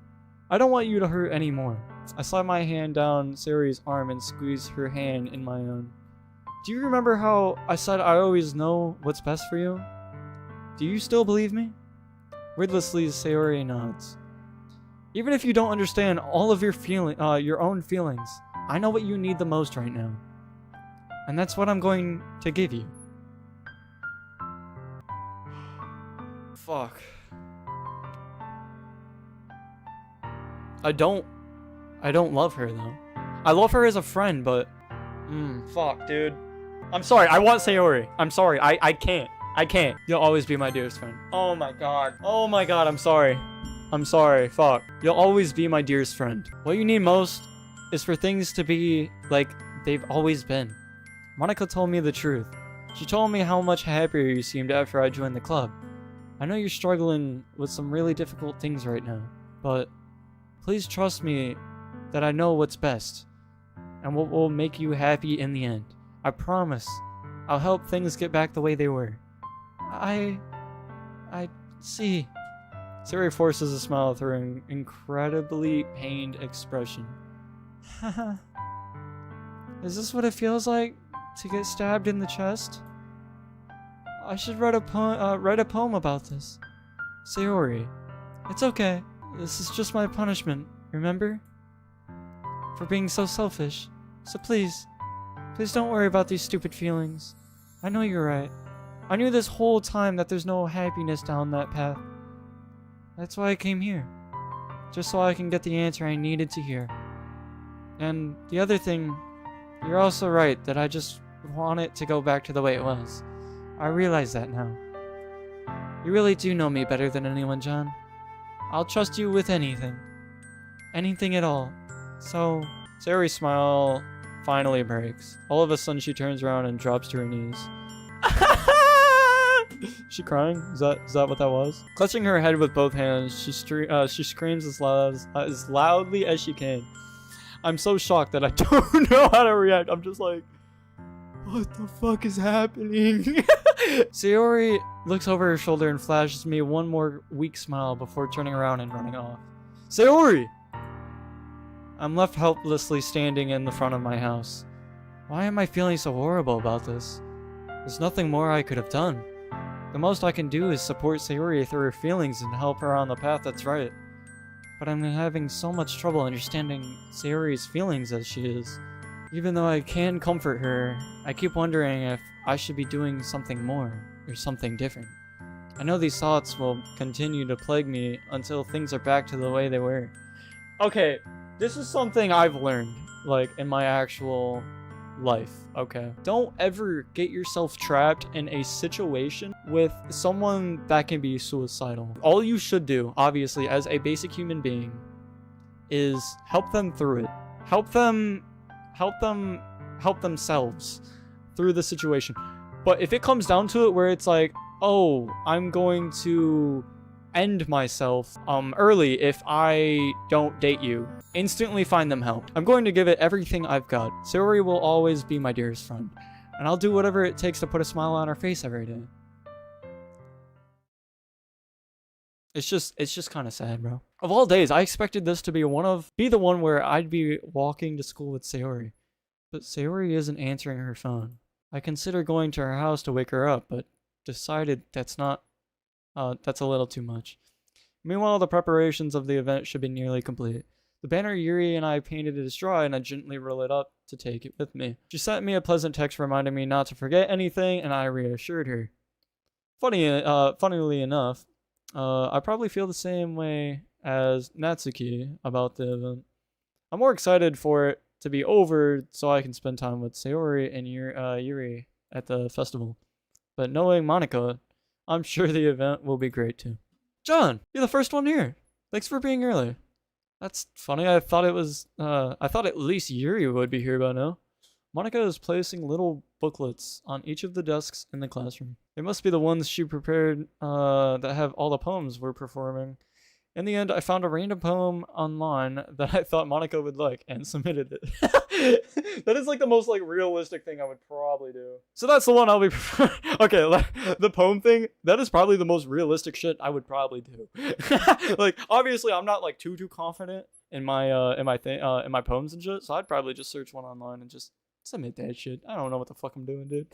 [SPEAKER 1] I don't want you to hurt anymore. I slide my hand down Sayori's arm and squeeze her hand in my own. Do you remember how I said I always know what's best for you? Do you still believe me? Wordlessly, Sayori nods. Even if you don't understand all of your own feelings, I know what you need the most right now. And that's what I'm going to give you. Fuck. I don't love her though. I love her as a friend, but fuck, dude. I'm sorry. I want Sayori. I'm sorry. I can't. You'll always be my dearest friend. Oh my god. Oh my god. I'm sorry. Fuck. You'll always be my dearest friend. What you need most is for things to be like they've always been. Monica told me the truth. She told me how much happier you seemed after I joined the club. I know you're struggling with some really difficult things right now, but please trust me that I know what's best and what will make you happy in the end. I promise I'll help things get back the way they were. I see. Sayori forces a smile through an incredibly pained expression. Is this what it feels like to get stabbed in the chest? I should write a poem about this. Sayori, it's okay. This is just my punishment, remember? For being so selfish. So please don't worry about these stupid feelings. I know you're right. I knew this whole time that there's no happiness down that path. That's why I came here. Just so I can get the answer I needed to hear. And the other thing, you're also right that I just want it to go back to the way it was. I realize that now. You really do know me better than anyone, John. I'll trust you with anything. Anything at all. So, Sayori's smile finally breaks. All of a sudden she turns around and drops to her knees. She crying? Is that what that was? Clutching her head with both hands, she screams as loudly as she can. I'm so shocked that I don't know how to react. I'm just like, what the fuck is happening? Sayori looks over her shoulder and flashes me one more weak smile before turning around and running off. Sayori! I'm left helplessly standing in the front of my house. Why am I feeling so horrible about this? There's nothing more I could have done. The most I can do is support Sayori through her feelings and help her on the path that's right. But I'm having so much trouble understanding Sayori's feelings as she is. Even though I can comfort her, I keep wondering if I should be doing something more, or something different. I know these thoughts will continue to plague me until things are back to the way they were. Okay, this is something I've learned, like, in my actual life, okay? Don't ever get yourself trapped in a situation with someone that can be suicidal. All you should do, obviously, as a basic human being, is help them through it. Help themselves through the situation. But if it comes down to it where it's like, oh, I'm going to end myself early if I don't date you, instantly find them help. I'm going to give it everything I've got. Sayori will always be my dearest friend, and I'll do whatever it takes to put a smile on her face every day. It's just kind of sad, bro. Of all days, I expected this to be the one where I'd be walking to school with Sayori. But Sayori isn't answering her phone. I considered going to her house to wake her up, but decided that's a little too much. Meanwhile, the preparations of the event should be nearly complete. The banner Yuri and I painted is dry, and I gently roll it up to take it with me. She sent me a pleasant text reminding me not to forget anything, and I reassured her. Funnily enough, I probably feel the same way as Natsuki about the event. I'm more excited for it to be over so I can spend time with Sayori and Yuri at the festival. But knowing Monica, I'm sure the event will be great too. John, you're the first one here. Thanks for being early. That's funny. I thought at least Yuri would be here by now. Monica is placing little booklets on each of the desks in the classroom. They must be the ones she prepared that have all the poems we're performing. In the end, I found a random poem online that I thought Monica would like and submitted it. That is like the most like realistic thing I would probably do. So that's the one I'll be okay, the poem thing, that is probably the most realistic shit I would probably do. Like obviously I'm not like too confident in my in my poems and shit, so I'd probably just search one online and just submit that shit. I don't know what the fuck I'm doing, dude.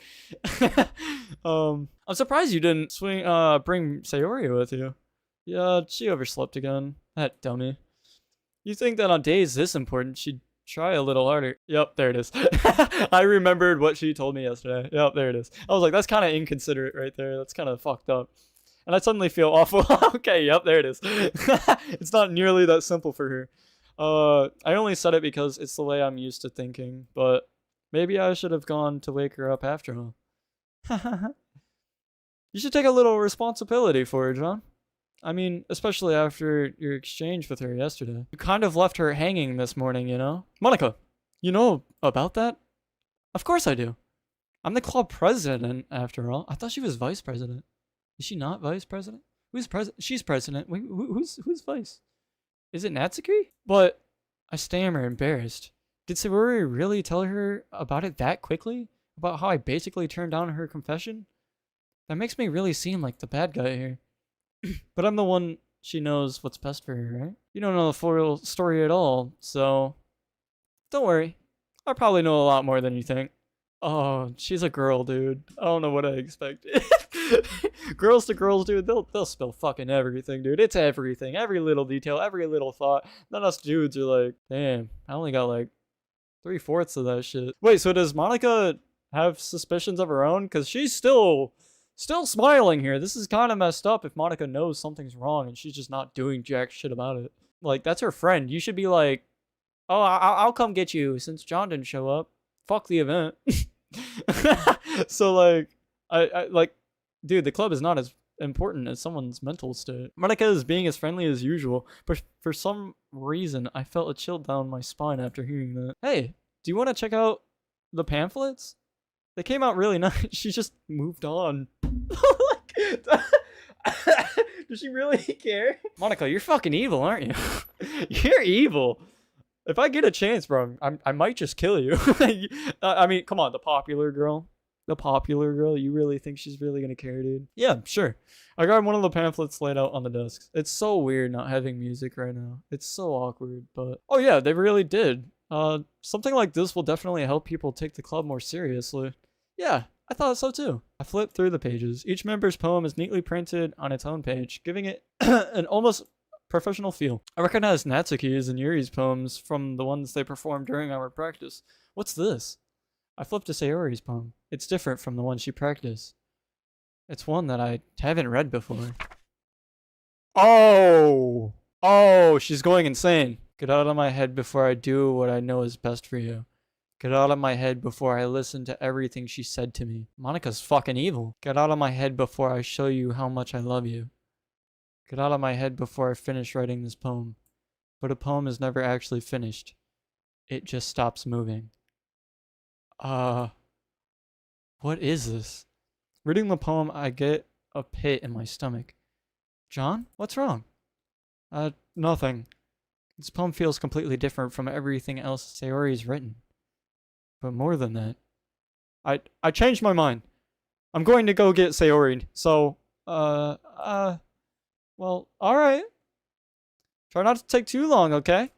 [SPEAKER 1] I'm surprised you didn't bring Sayori with you. Yeah, she overslept again. That dummy. You think that on days this important, she'd try a little harder. Yep, there it is. I remembered what she told me yesterday. Yep, there it is. I was like, that's kind of inconsiderate right there. That's kind of fucked up. And I suddenly feel awful. Okay, yep, there it is. It's not nearly that simple for her. I only said it because it's the way I'm used to thinking, but maybe I should have gone to wake her up after all. You should take a little responsibility for her, John. I mean, especially after your exchange with her yesterday. You kind of left her hanging this morning, you know? Monica, you know about that? Of course I do. I'm the club president, after all. I thought she was vice president. Is she not vice president? Who's president? She's president. Wait, who's vice? Is it Natsuki? But I stammer, embarrassed. Did Sayori really tell her about it that quickly? About how I basically turned down her confession? That makes me really seem like the bad guy here. But I'm the one she knows what's best for her, right? You don't know the full story at all, so don't worry. I probably know a lot more than you think. Oh, she's a girl, dude. I don't know what I expected. Girls to girls, dude, they'll spill fucking everything, dude. It's everything. Every little detail, every little thought. Then us dudes are like, damn, I only got like 3/4 of that shit. Wait, so does Monica have suspicions of her own? Because she's still smiling here. This is kind of messed up if Monica knows something's wrong and she's just not doing jack shit about it. Like, that's her friend. You should be like, oh, I'll come get you since John didn't show up. Fuck the event. So, like, I like, dude, the club is not as important as someone's mental state. Monica is being as friendly as usual, but for some reason, I felt a chill down my spine after hearing that. Hey, do you want to check out the pamphlets? They came out really nice. She just moved on. Does she really care? Monica, you're fucking evil, aren't you? You're evil. If I get a chance, bro, I might just kill you. I mean, come on, the popular girl. The popular girl, you really think she's really gonna care, dude? Yeah, sure. I got one of the pamphlets laid out on the desks. It's so weird not having music right now. It's so awkward, but... Oh yeah, they really did. Something like this will definitely help people take the club more seriously. Yeah, I thought so too. I flipped through the pages. Each member's poem is neatly printed on its own page, giving it an almost professional feel. I recognize Natsuki's and Yuri's poems from the ones they performed during our practice. What's this? I flipped to Sayori's poem. It's different from the one she practiced. It's one that I haven't read before. Oh! Oh, she's going insane. Get out of my head before I do what I know is best for you. Get out of my head before I listen to everything she said to me. Monica's fucking evil. Get out of my head before I show you how much I love you. Get out of my head before I finish writing this poem. But a poem is never actually finished. It just stops moving. What is this? Reading the poem, I get a pit in my stomach. John? What's wrong? Nothing. This poem feels completely different from everything else Sayori's written. But more than that, I changed my mind. I'm going to go get Sayori, so, well, alright. Try not to take too long, okay?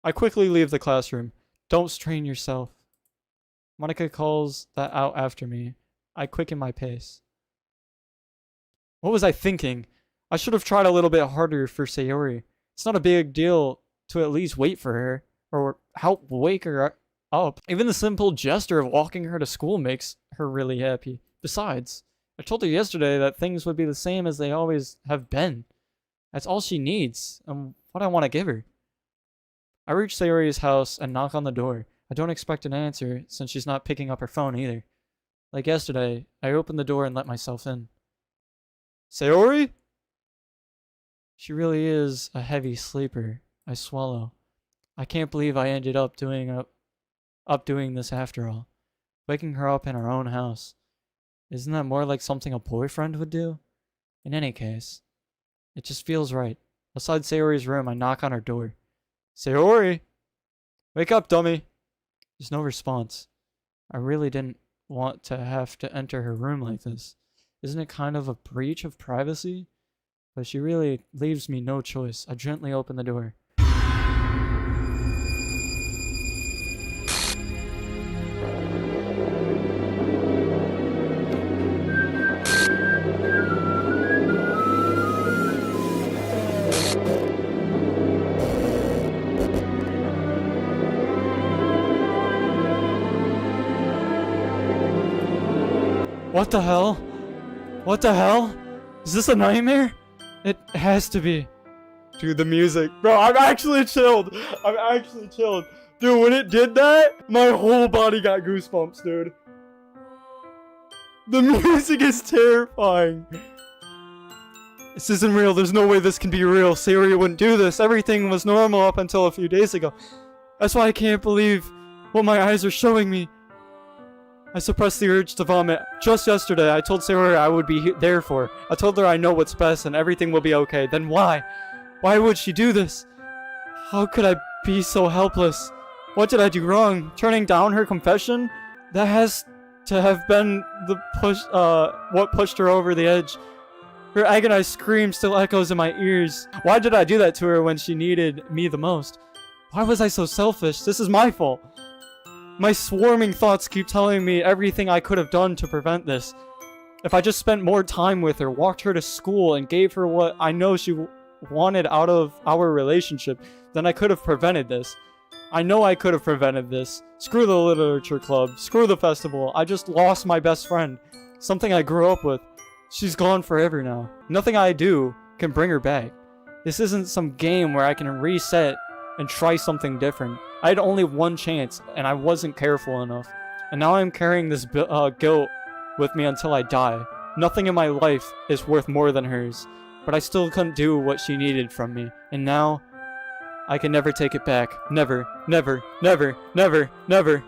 [SPEAKER 1] I quickly leave the classroom. Don't strain yourself. Monica calls that out after me. I quicken my pace. What was I thinking? I should have tried a little bit harder for Sayori. It's not a big deal to at least wait for her, or help wake her up. Even the simple gesture of walking her to school makes her really happy. Besides, I told her yesterday that things would be the same as they always have been.
[SPEAKER 2] That's all she needs, and what I want to give her. I reach Sayori's house and knock on the door. I don't expect an answer, since she's not picking up her phone either. Like yesterday, I opened the door and let myself in. Sayori? She really is a heavy sleeper. I swallow. I can't believe I ended up doing this after all. Waking her up in our own house. Isn't that more like something a boyfriend would do? In any case, it just feels right. Outside Sayori's room, I knock on her door. Sayori! Wake up, dummy! There's no response. I really didn't want to have to enter her room like this. Isn't it kind of a breach of privacy? But she really leaves me no choice. I gently open the door. What the hell? What the hell? Is this a nightmare? It has to be.
[SPEAKER 1] Dude, the music. Bro, I'm actually chilled. I'm actually chilled. Dude, when it did that, my whole body got goosebumps, dude. The music is terrifying. This isn't real. There's no way this can be real. Sayori wouldn't do this. Everything was normal up until a few days ago. That's why I can't believe what my eyes are showing me. I suppressed the urge to vomit. Just yesterday, I told Sayori I would be there for her. I told her I know what's best and everything will be okay. Then why? Why would she do this? How could I be so helpless? What did I do wrong? Turning down her confession? That has to have been what pushed her over the edge. Her agonized scream still echoes in my ears. Why did I do that to her when she needed me the most? Why was I so selfish? This is my fault. My swarming thoughts keep telling me everything I could have done to prevent this. If I just spent more time with her, walked her to school, and gave her what I know she wanted out of our relationship, then I could have prevented this. I know I could have prevented this. Screw the literature club. Screw the festival. I just lost my best friend. Something I grew up with. She's gone forever now. Nothing I do can bring her back. This isn't some game where I can reset and try something different. I had only one chance, and I wasn't careful enough. And now I'm carrying this guilt with me until I die. Nothing in my life is worth more than hers. But I still couldn't do what she needed from me. And now, I can never take it back. Never, never, never, never, never.